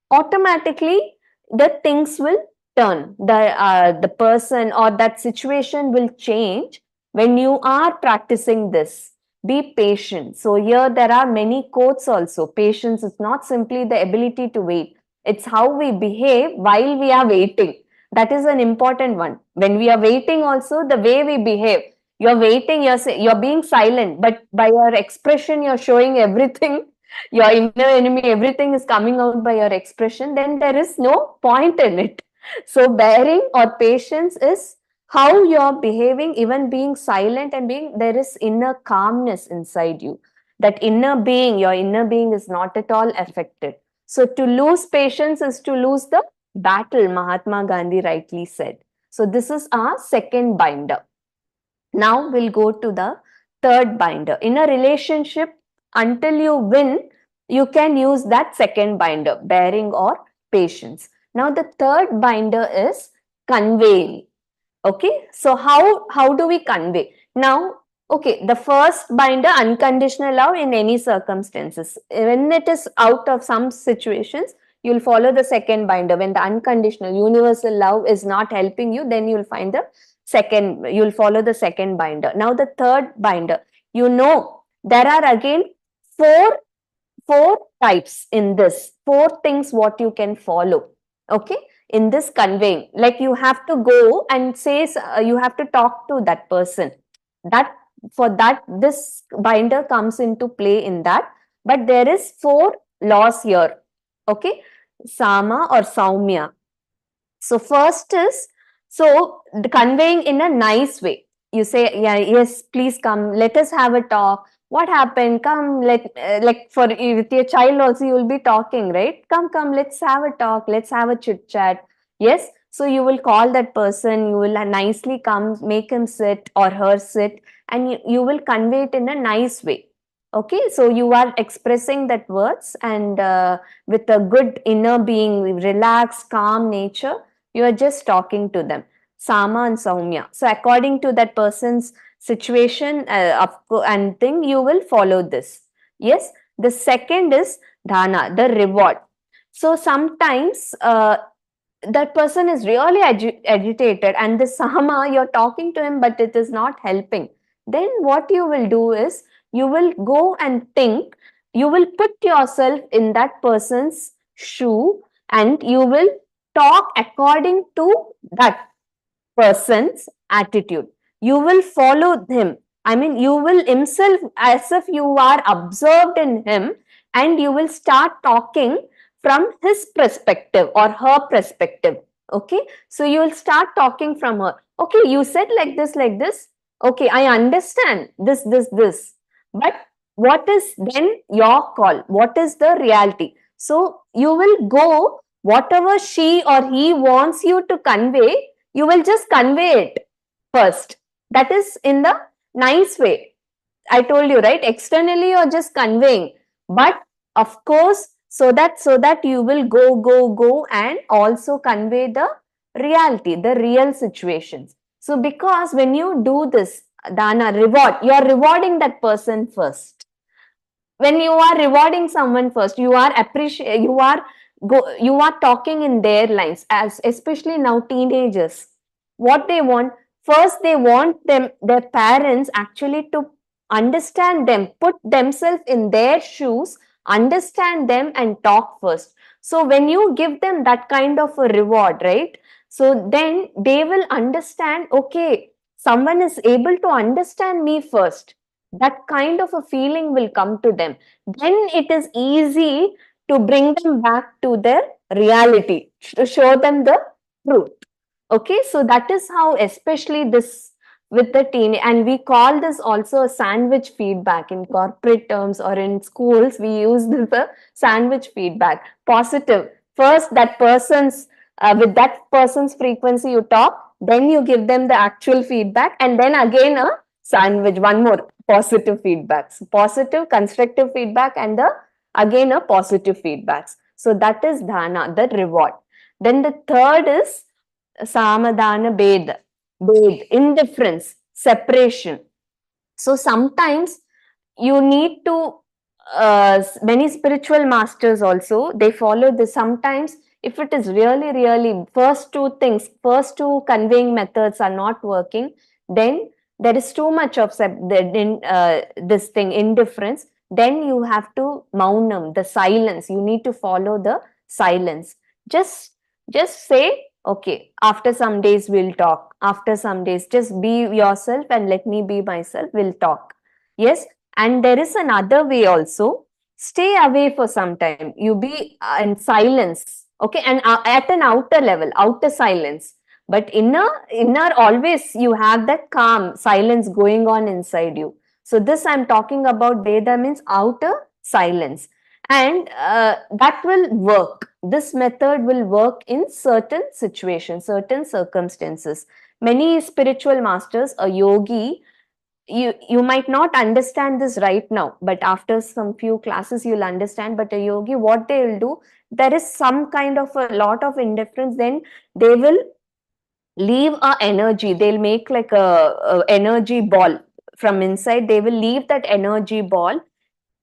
automatically the things will turn, the person or that situation will change. When you are practicing this, be patient. So here there are many quotes also. Patience is not simply the ability to wait, it's how we behave while we are waiting. That is an important one. When we are waiting also, the way we behave, you're waiting, you're being silent, but by your expression you're showing everything, your inner enemy, everything is coming out by your expression, then there is no point in it. So bearing or patience is how you're behaving, even being silent and being, there is inner calmness inside you. That inner being, your inner being is not at all affected. So to lose patience is to lose the battle, Mahatma Gandhi rightly said. So this is our second binder. Now we'll go to the third binder. In a relationship, until you win, you can use that second binder, bearing or patience. Now the third binder is conveying. Okay, so how do we convey? Now, okay, the first binder, unconditional love in any circumstances. When it is out of some situations, you'll follow the second binder. When the unconditional universal love is not helping you, then you'll find the second, you'll follow the second binder. Now the third binder, there are again four types in this, four things what you can follow. Okay, in this conveying, like you have to go and say, you have to talk to that person, that for that this binder comes into play in that. But there is four laws here. Okay, Sama or Saumya. So first is, so the conveying in a nice way. You say, yeah, yes, please come, let us have a talk. What happened? Come, like for with your child also, you will be talking, right? Come, let's have a talk, let's have a chit chat. Yes. So you will call that person, you will nicely come, make him sit or her sit, and you will convey it in a nice way. Okay. So you are expressing that words and with a good inner being, relaxed, calm nature, you are just talking to them. Sama and Saumya. So according to that person's situation and thing, you will follow this. Yes. The second is Dhana, the reward. So sometimes that person is really agitated and the Sama, you're talking to him, but it is not helping. Then what you will do is, you will go and think, you will put yourself in that person's shoe and you will talk according to that person's attitude. You will follow him. I mean, you will himself, as if you are observed in him, and you will start talking from his perspective or her perspective. Okay. So you will start talking from her. Okay, you said like this, like this. Okay, I understand this. But what is then your call? What is the reality? So you will go, whatever she or he wants you to convey, you will just convey it first. That is in the nice way. I told you, right? Externally, you're just conveying, but of course, so that you will go and also convey the reality, the real situations. So because when you do this, dana, reward. You are rewarding that person first. When you are rewarding someone first, you are you are talking in their lines, as especially now teenagers. What they want, first they want their parents actually to understand them, put themselves in their shoes, understand them and talk first. So when you give them that kind of a reward, right, so then they will understand, okay, someone is able to understand me first. That kind of a feeling will come to them. Then it is easy to bring them back to their reality, to show them the truth. Okay, so that is how, especially this with the teen, and we call this also a sandwich feedback in corporate terms, or in schools we use this a sandwich feedback. Positive, first that person's with that person's frequency you talk, then you give them the actual feedback, and then again a sandwich, one more positive feedbacks, positive constructive feedback, and the again a positive feedbacks. So that is dhana, the reward. Then the third is samadhana, bed, indifference, separation. So sometimes you need to many spiritual masters also, they follow this. Sometimes if it is really first two conveying methods are not working, then there is too much of this thing, indifference, then you have to maunam, the silence. You need to follow the silence. Just say, okay, after some days we'll talk, after some days just be yourself and let me be myself, we'll talk. Yes. And there is another way also, stay away for some time, you be in silence, okay, and at an outer level, outer silence, but inner always you have that calm silence going on inside you. So this I'm talking about, Veda means outer silence, and that will work. This method will work in certain situations, certain circumstances. Many spiritual masters, a yogi, you might not understand this right now, but after some few classes you'll understand. But a yogi, what they will do, there is some kind of a lot of indifference, then they will leave a energy, they'll make like a energy ball from inside, they will leave that energy ball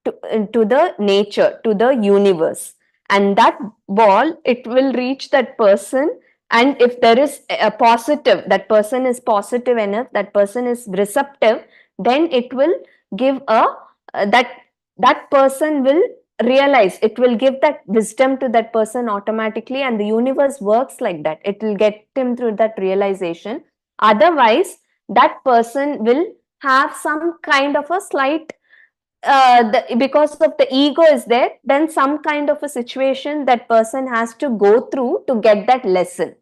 to the nature, to the universe, and that ball, it will reach that person. And if there is a positive, that person is positive enough, that person is receptive, then it will give that person will realize, it will give that wisdom to that person automatically, and the universe works like that, it will get him through that realization. Otherwise that person will have some kind of a slight because of the ego is there, then some kind of a situation that person has to go through to get that lesson.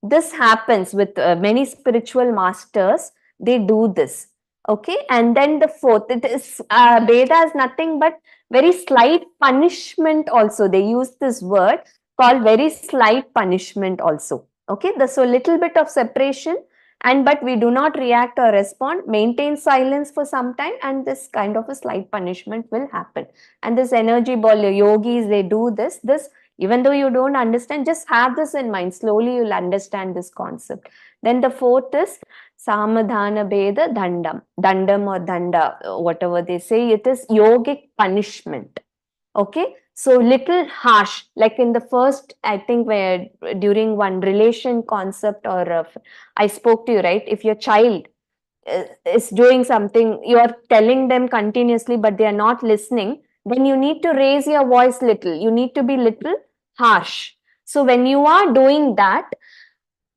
This happens with many spiritual masters, they do this. Okay, and then the fourth, it is Veda is nothing but very slight punishment also. They use this word called very slight punishment also. Okay, so little bit of separation, and but we do not react or respond, maintain silence for some time, and this kind of a slight punishment will happen. And this energy ball, yogis, they do this even though you don't understand, just have this in mind, slowly you'll understand this concept. Then the fourth is samadhana, beda, dandam or danda, whatever they say, it is yogic punishment. Okay, so little harsh, like in the first, I think, where during one relation concept, or I spoke to you, right? If your child is doing something, you are telling them continuously, but they are not listening, then you need to raise your voice little, you need to be little harsh. So when you are doing that,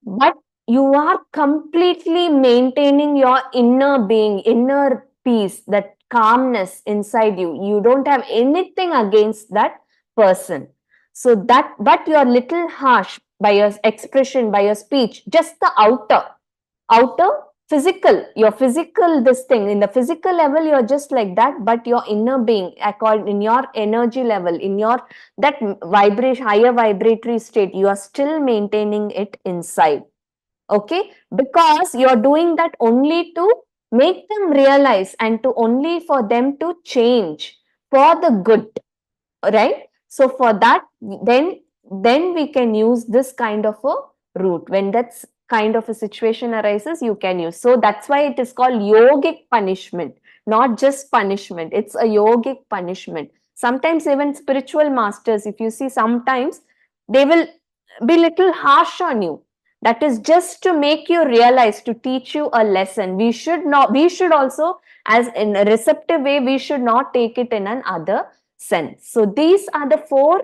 but you are completely maintaining your inner being, inner peace, that calmness inside you, you don't have anything against that person. So that, but you are little harsh by your expression, by your speech, just the outer physical, your physical, this thing, in the physical level you're just like that, but your inner being, according in your energy level, in your that vibration, higher vibratory state, you are still maintaining it inside. Okay, because you're doing that only to make them realize, and to only for them to change for the good, right? So for that, then we can use this kind of a route, when that's kind of a situation arises, you can use. So that's why it is called yogic punishment, not just punishment. It's a yogic punishment. Sometimes even spiritual masters, if you see, sometimes they will be little harsh on you. That is just to make you realize, to teach you a lesson. We should also, as in a receptive way, we should not take it in an other sense. So these are the four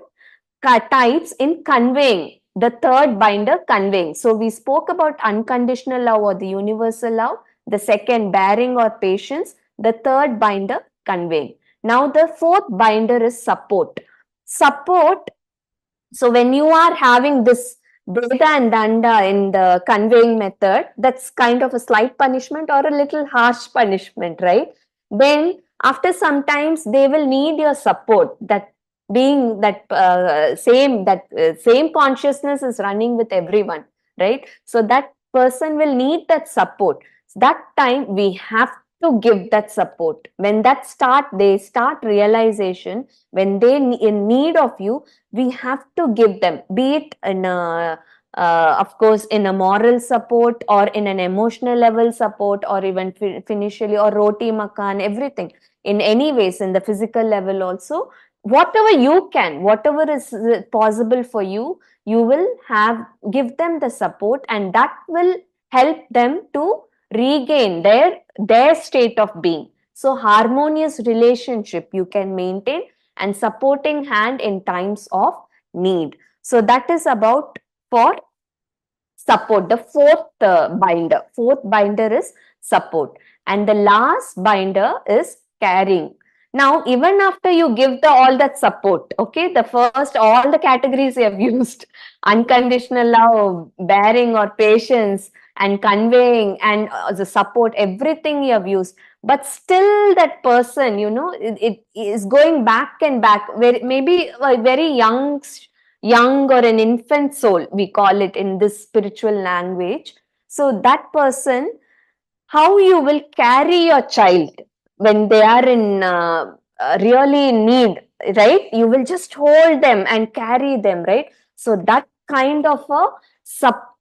types in conveying, the third binder, conveying. So we spoke about unconditional love or the universal love, the second bearing or patience, the third binder, conveying. Now the fourth binder is support. Support. So when you are having this Veda and Danda in the conveying method, that's kind of a slight punishment or a little harsh punishment, right? Then after some times they will need your support. That being that same consciousness is running with everyone, right? So that person will need that support. That time we have to give that support. When they start realization, when they in need of you, we have to give them, be it in a of course in a moral support or in an emotional level support, or even financially or roti makan, everything, in any ways, in the physical level also, whatever you can, whatever is possible for you, you will have, give them the support, and that will help them to regain their state of being. So harmonious relationship you can maintain, and supporting hand in times of need. So that is about for support. The fourth binder is support, and the last binder is caring. Now even after you give all that support, okay, the first, all the categories you have used, unconditional love, bearing or patience, and conveying, and the support, everything you have used, but still that person, it is going back and back, maybe a very young or an infant soul, we call it in this spiritual language. So that person, how you will carry your child when they are in really in need, right? You will just hold them and carry them, right? So that kind of a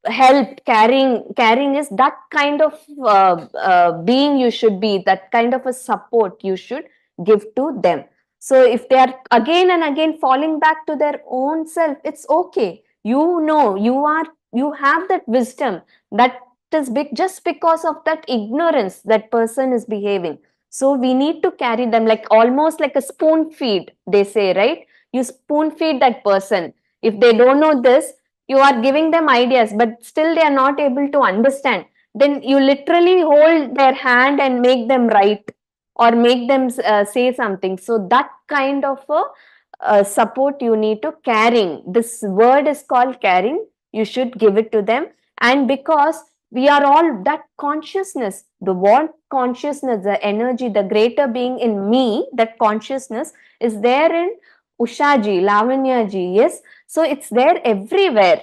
help, caring is that kind of being you should be, that kind of a support you should give to them. So if they are again and again falling back to their own self, it's okay. You have that wisdom, that is big, just because of that ignorance that person is behaving. So we need to carry them, like almost like a spoon feed, they say, right? You spoon feed that person. If they don't know this, you are giving them ideas, but still they are not able to understand. Then you literally hold their hand and make them write, or make them say something. So that kind of a support you need to caring. This word is called caring. You should give it to them. And because we are all that consciousness, the one consciousness, the energy, the greater being in me, that consciousness is there in Ushaji, Lavanyaji, yes. So it's there everywhere,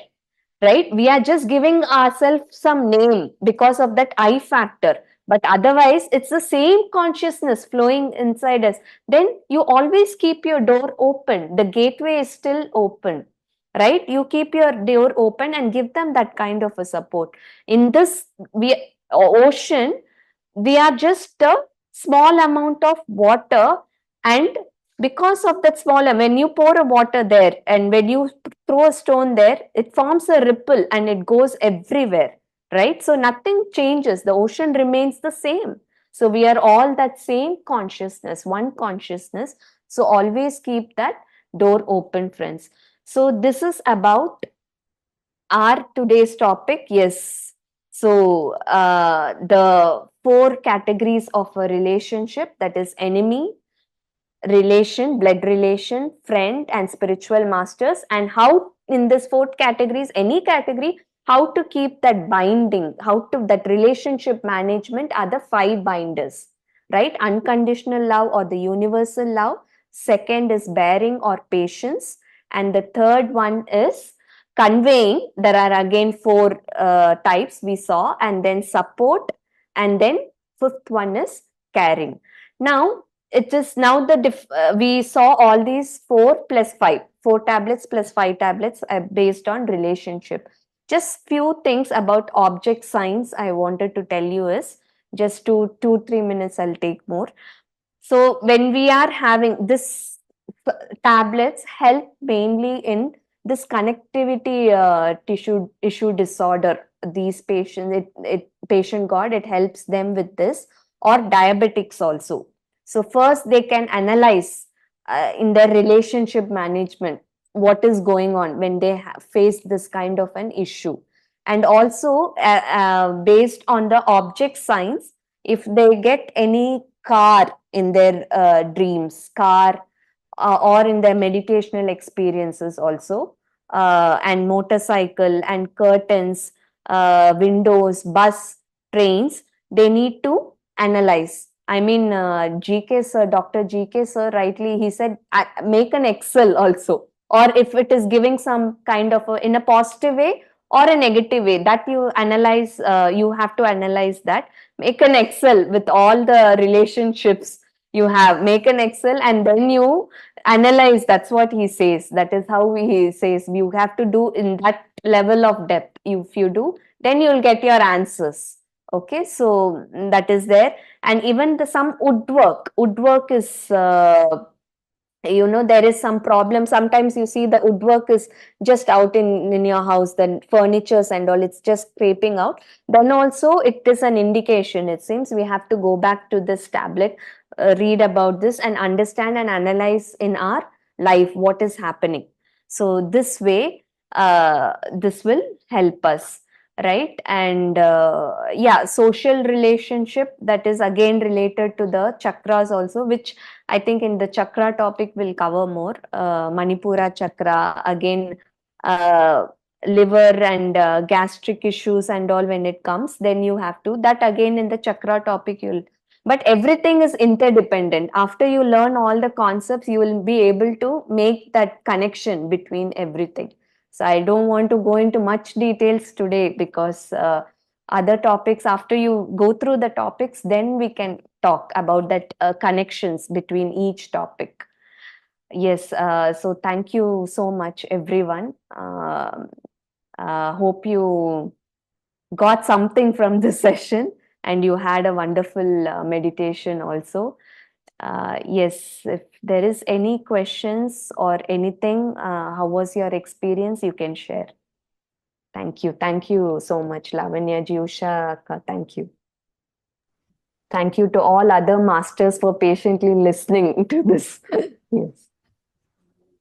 right? We are just giving ourselves some name because of that I factor, but otherwise it's the same consciousness flowing inside us. Then you always keep your door open, the gateway is still open, right? You keep your door open and give them that kind of a support. In this ocean, we are just a small amount of water, and because of that smaller, when you pour a water there and when you throw a stone there, it forms a ripple and it goes everywhere, right? So nothing changes, the ocean remains the same. So we are all that same consciousness, one consciousness. So always keep that door open, friends. So this is about our today's topic. Yes. So the four categories of a relationship, that is enemy, relation, blood relation, friend, and spiritual masters, and how in this four categories, any category, how to keep that binding, how to that relationship management are the five binders, right? Unconditional love or the universal love. Second is bearing or patience, and the third one is conveying. There are again four types we saw, and then support, and then fifth one is caring. Now it is now we saw all these 4 plus 5, 4 tablets plus 5 tablets based on relationship. Just few things about object science I wanted to tell you is just 2-3 minutes I'll take more. So when we are having this, tablets help mainly in this connectivity tissue issue disorder. These patients, it patient got, it helps them with this, or diabetics also. So first they can analyze in their relationship management what is going on when they face this kind of an issue. And also based on the object science, if they get any car in their dreams, car, or in their meditational experiences also, and motorcycle and curtains, windows, bus, trains, they need to analyze. I mean, GK sir, Dr. GK sir, rightly, he said, make an Excel also. Or if it is giving some kind of in a positive way or a negative way, that you analyze, you have to analyze that. Make an Excel with all the relationships you have. Make an Excel and then you analyze. That's what he says. That is how he says you have to do in that level of depth. If you do, then you'll get your answers. Okay, so that is there. And even some woodwork is there is some problem. Sometimes you see the woodwork is just out in your house, then furnitures and all, it's just scraping out. Then also it is an indication. It seems we have to go back to this tablet, read about this and understand and analyze in our life what is happening. So this way, this will help us, right? And yeah, social relationship, that is again related to the chakras also, which I think in the chakra topic we'll cover more. Manipura chakra, again, liver and gastric issues and all, when it comes, then you have to, that again in the chakra topic you'll, but everything is interdependent. After you learn all the concepts, you will be able to make that connection between everything. So I don't want to go into much details today, because other topics, after you go through the topics, then we can talk about that connections between each topic. Yes, so thank you so much, everyone. Hope you got something from this session and you had a wonderful meditation also. Yes, if there is any questions or anything, how was your experience, you can share. Thank you. Thank you so much, Lavanya ji, Usha, thank you. Thank you to all other masters for patiently listening to this. Yes.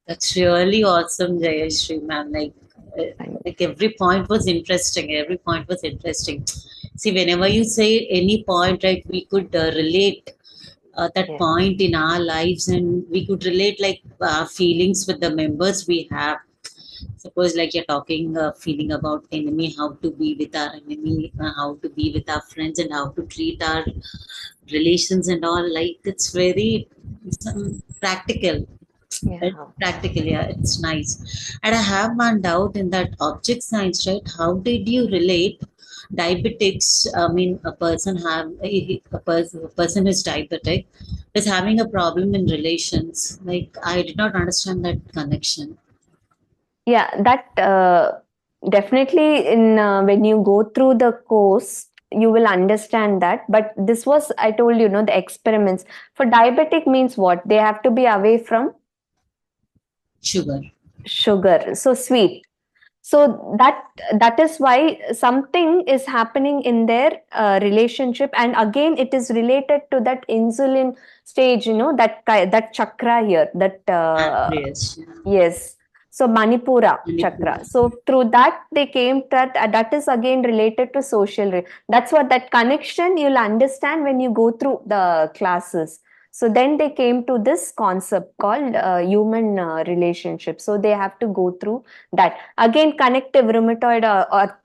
That's really awesome, Jayashree, ma'am. Like every point was interesting. Every point was interesting. See, whenever you say any point, right, we could relate that Yeah. point in our lives, and we could relate like feelings with the members we have. Suppose like you're talking feeling about enemy, how to be with our enemy, how to be with our friends, and how to treat our relations and all. Like it's very practical. Yeah. Practical, yeah, it's nice. And I have one doubt in that object science, right? How did you relate diabetics? I mean, a person a person who's diabetic is having a problem in relations. Like I did not understand that connection. Yeah, that definitely in when you go through the course, you will understand that. But this was, I told you, the experiments. For diabetic means what? They have to be away from Sugar. sugar, so sweet. So that is why something is happening in their relationship, and again it is related to that insulin stage, that chakra here, that Pancreas. yes. So Manipura chakra. Manipura. So through that they came that is again related to social. That's what that connection you'll understand when you go through the classes. So then they came to this concept called human relationship. So they have to go through that. Again, connective rheumatoid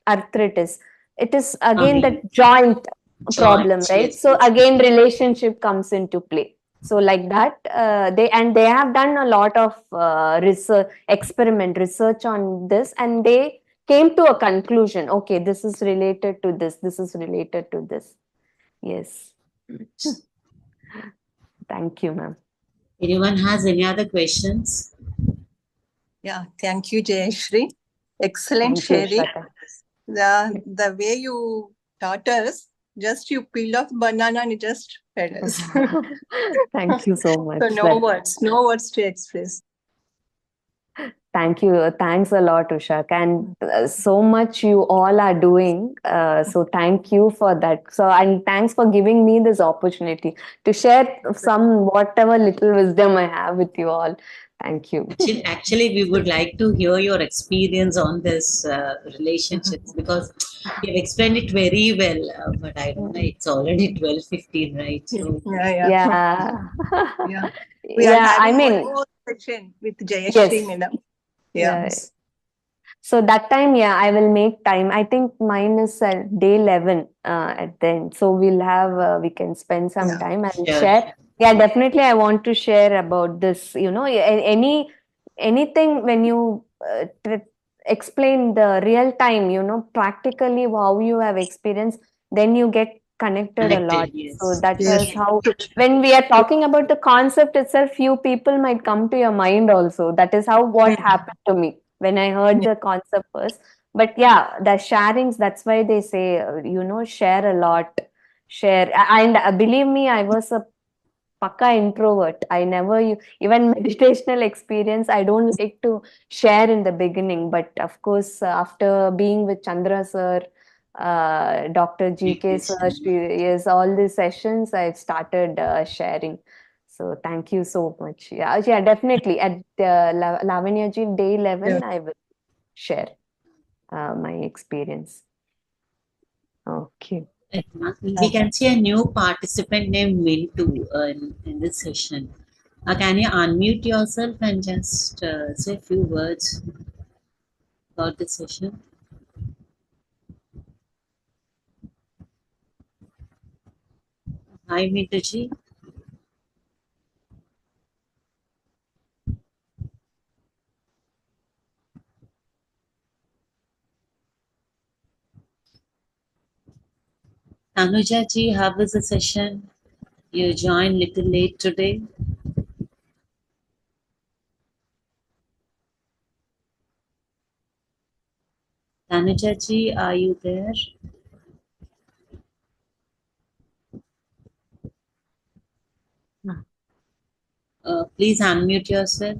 arthritis. It is again Again, that joint problem, joints. right? Yes, So yes. again, relationship comes into play. So like that, they have done a lot of research on this, and they came to a conclusion. Okay, this is related to this. This is related to this. Yes. Thank you, ma'am. Anyone has any other questions? Yeah, thank you, Jayashree. Excellent Thank you, sharing. Shraddha. The way you taught us, just you peeled off banana and you just fed us. Thank you so much. So no words to express. Thank you. Thanks a lot, Ushak. And so much you all are doing. So thank you for that. So, and thanks for giving me this opportunity to share some whatever little wisdom I have with you all. Thank you. Actually, we would like to hear your experience on this relationships because you've explained it very well. But I don't know, it's already 12:15, right? So Yeah. Yeah. We are Yeah, I having one mean, more session with Jayashree, yes. madam. Yeah. So that time, yeah, I will make time. I think mine is day 11 at the end. So we'll have, we can spend some time and Sure. share. Yeah, definitely. I want to share about this, anything when you explain the real time, practically how you have experienced, then you get connected a lot. Yes. So that Yes. is how, when we are talking about the concept itself, few people might come to your mind also. That is how what happened to me when I heard the concept first. But yeah, the sharings, that's why they say, share a lot, share. And believe me, I was a pakka introvert. I never, even meditational experience, I don't like to share in the beginning. But of course, after being with Chandra sir, Dr. GK sir, yes, all these sessions, I've started sharing. So thank you so much. Yeah, definitely. At Lavanya ji, day 11, I will share my experience. Okay. We can see a new participant named Mintu in this session. Can you unmute yourself and just say a few words about the session? Hi, Mintu ji. Tanuja ji, how was the session? You joined little late today. Tanuja ji, are you there? Please unmute yourself.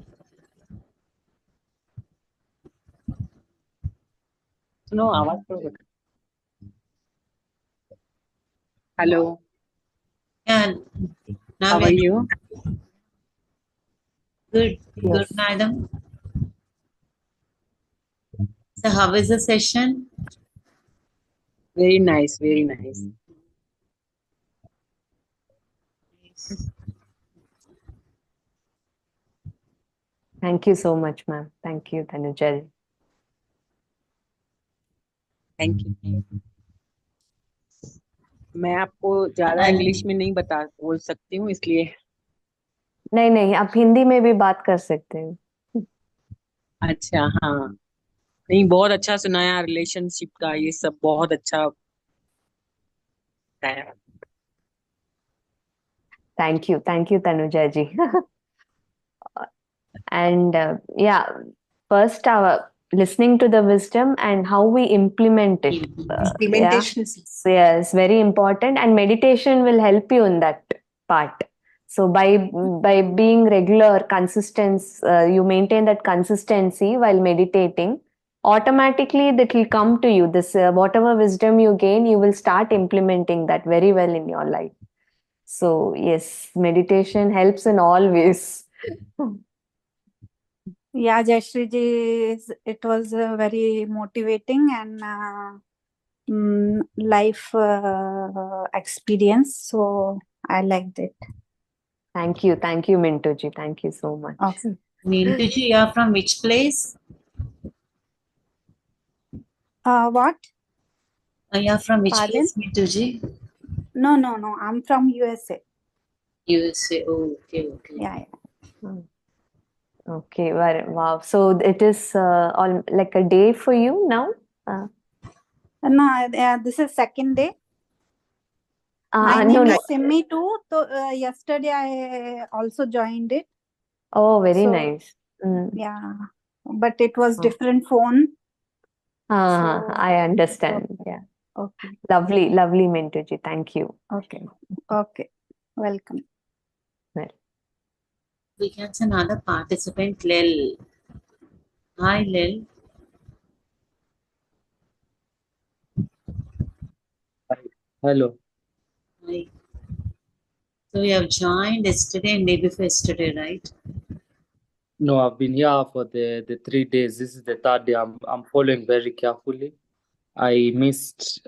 No, आवाज तो Hello. Yeah. Now How we are you? Good, Yes. good, madam. So, how is the session? Very nice, very nice. Thank you so much, ma'am. Thank you, Tanuja. Thank you. मैं आपको ज्यादा English में नहीं बोल सकती हूँ इसलिए नहीं आप हिंदी में भी बात कर सकते हैं. अच्छा हाँ नहीं बहुत अच्छा सुनाया रिलेशनशिप का ये सब बहुत अच्छा है. Thank you, Tanuja ji. And yeah, first listening to the wisdom and how we implement it. Implementation. Yes, very important, and meditation will help you in that part. So by being regular, consistent, you maintain that consistency while meditating. Automatically, that will come to you. This whatever wisdom you gain, you will start implementing that very well in your life. So yes, meditation helps in all ways. Yeah, Jayashree ji, it was very motivating and life experience. So I liked it. Thank you, Mintu ji. Thank you so much. Okay. Mintu ji, you are from which place? What? You are from which Pardon? place, Mintu ji? No. I'm from USA. USA. Oh, okay. Yeah. Okay, wow. So it is all like a day for you now? No, this is second day. My no, name is Simmi too. So yesterday I also joined it. Oh, very So, nice. Yeah, but it was different phone. So- I understand. Yeah. Okay, Lovely, lovely Mintuji. Thank you. okay, okay. Welcome. We can see another participant, Lil. Hi, Lil. Hello. Hi. So you have joined yesterday and day before yesterday, right? No, I've been here for the 3 days. This is the third day. I'm following very carefully. I missed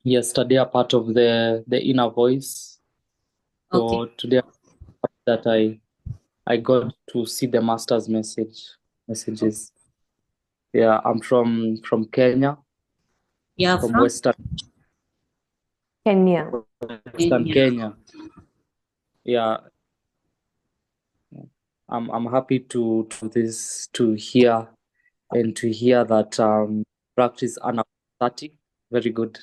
yesterday a part of the inner voice. So Okay. today that I got to see the master's messages. Yeah, I'm from Kenya, Yeah, from from Western Kenya. Kenya. Kenya. Yeah. I'm happy to hear and to hear that practice anastatic. Very good.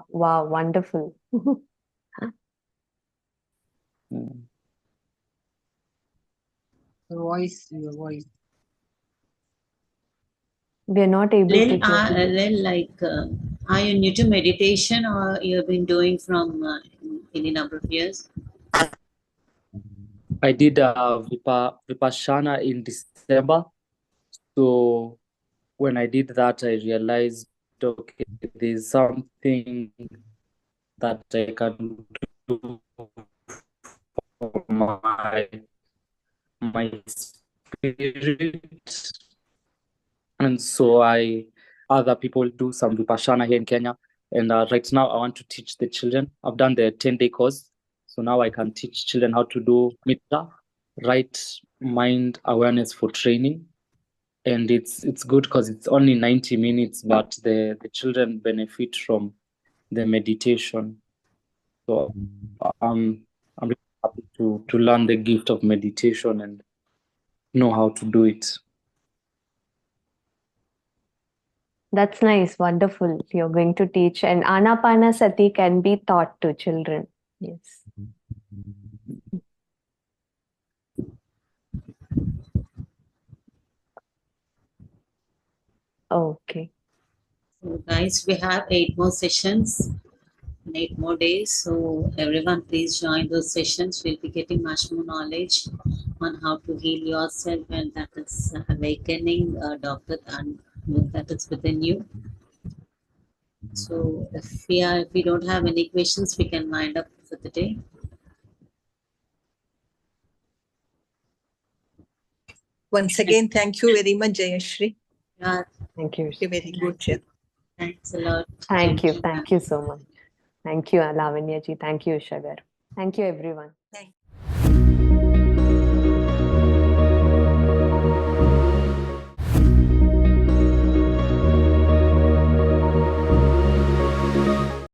Wow, wonderful. Mm. Your voice. We are not able to Lil, hear. Lil, like, are you new to meditation or you have been doing from any number of years? I did Vipassana in December. So when I did that, I realized, okay, there's something that I can do for my spirit. And so other people do some Vipassana here in Kenya. And right now I want to teach the children. I've done the 10-day course. So now I can teach children how to do Metta, right mind awareness for training. And it's good because it's only 90 minutes, but the children benefit from the meditation. So I'm really happy to learn the gift of meditation and know how to do it. That's nice, wonderful. You're going to teach, and Anapanasati can be taught to children. Yes. Okay. So, guys, we have 8 more sessions in 8 more days. So, everyone, please join those sessions. We'll be getting much more knowledge on how to heal yourself, and that is awakening, doctor, and that is within you. So, if we don't have any questions, we can wind up for the day. Once again, thank you very much, Jayashri. Yeah, Thank you. A very good job. thanks a lot. Thank you. Thank you so much. Thank you, Lavanya ji. Thank you, Usha garu. Thank you, everyone. Thank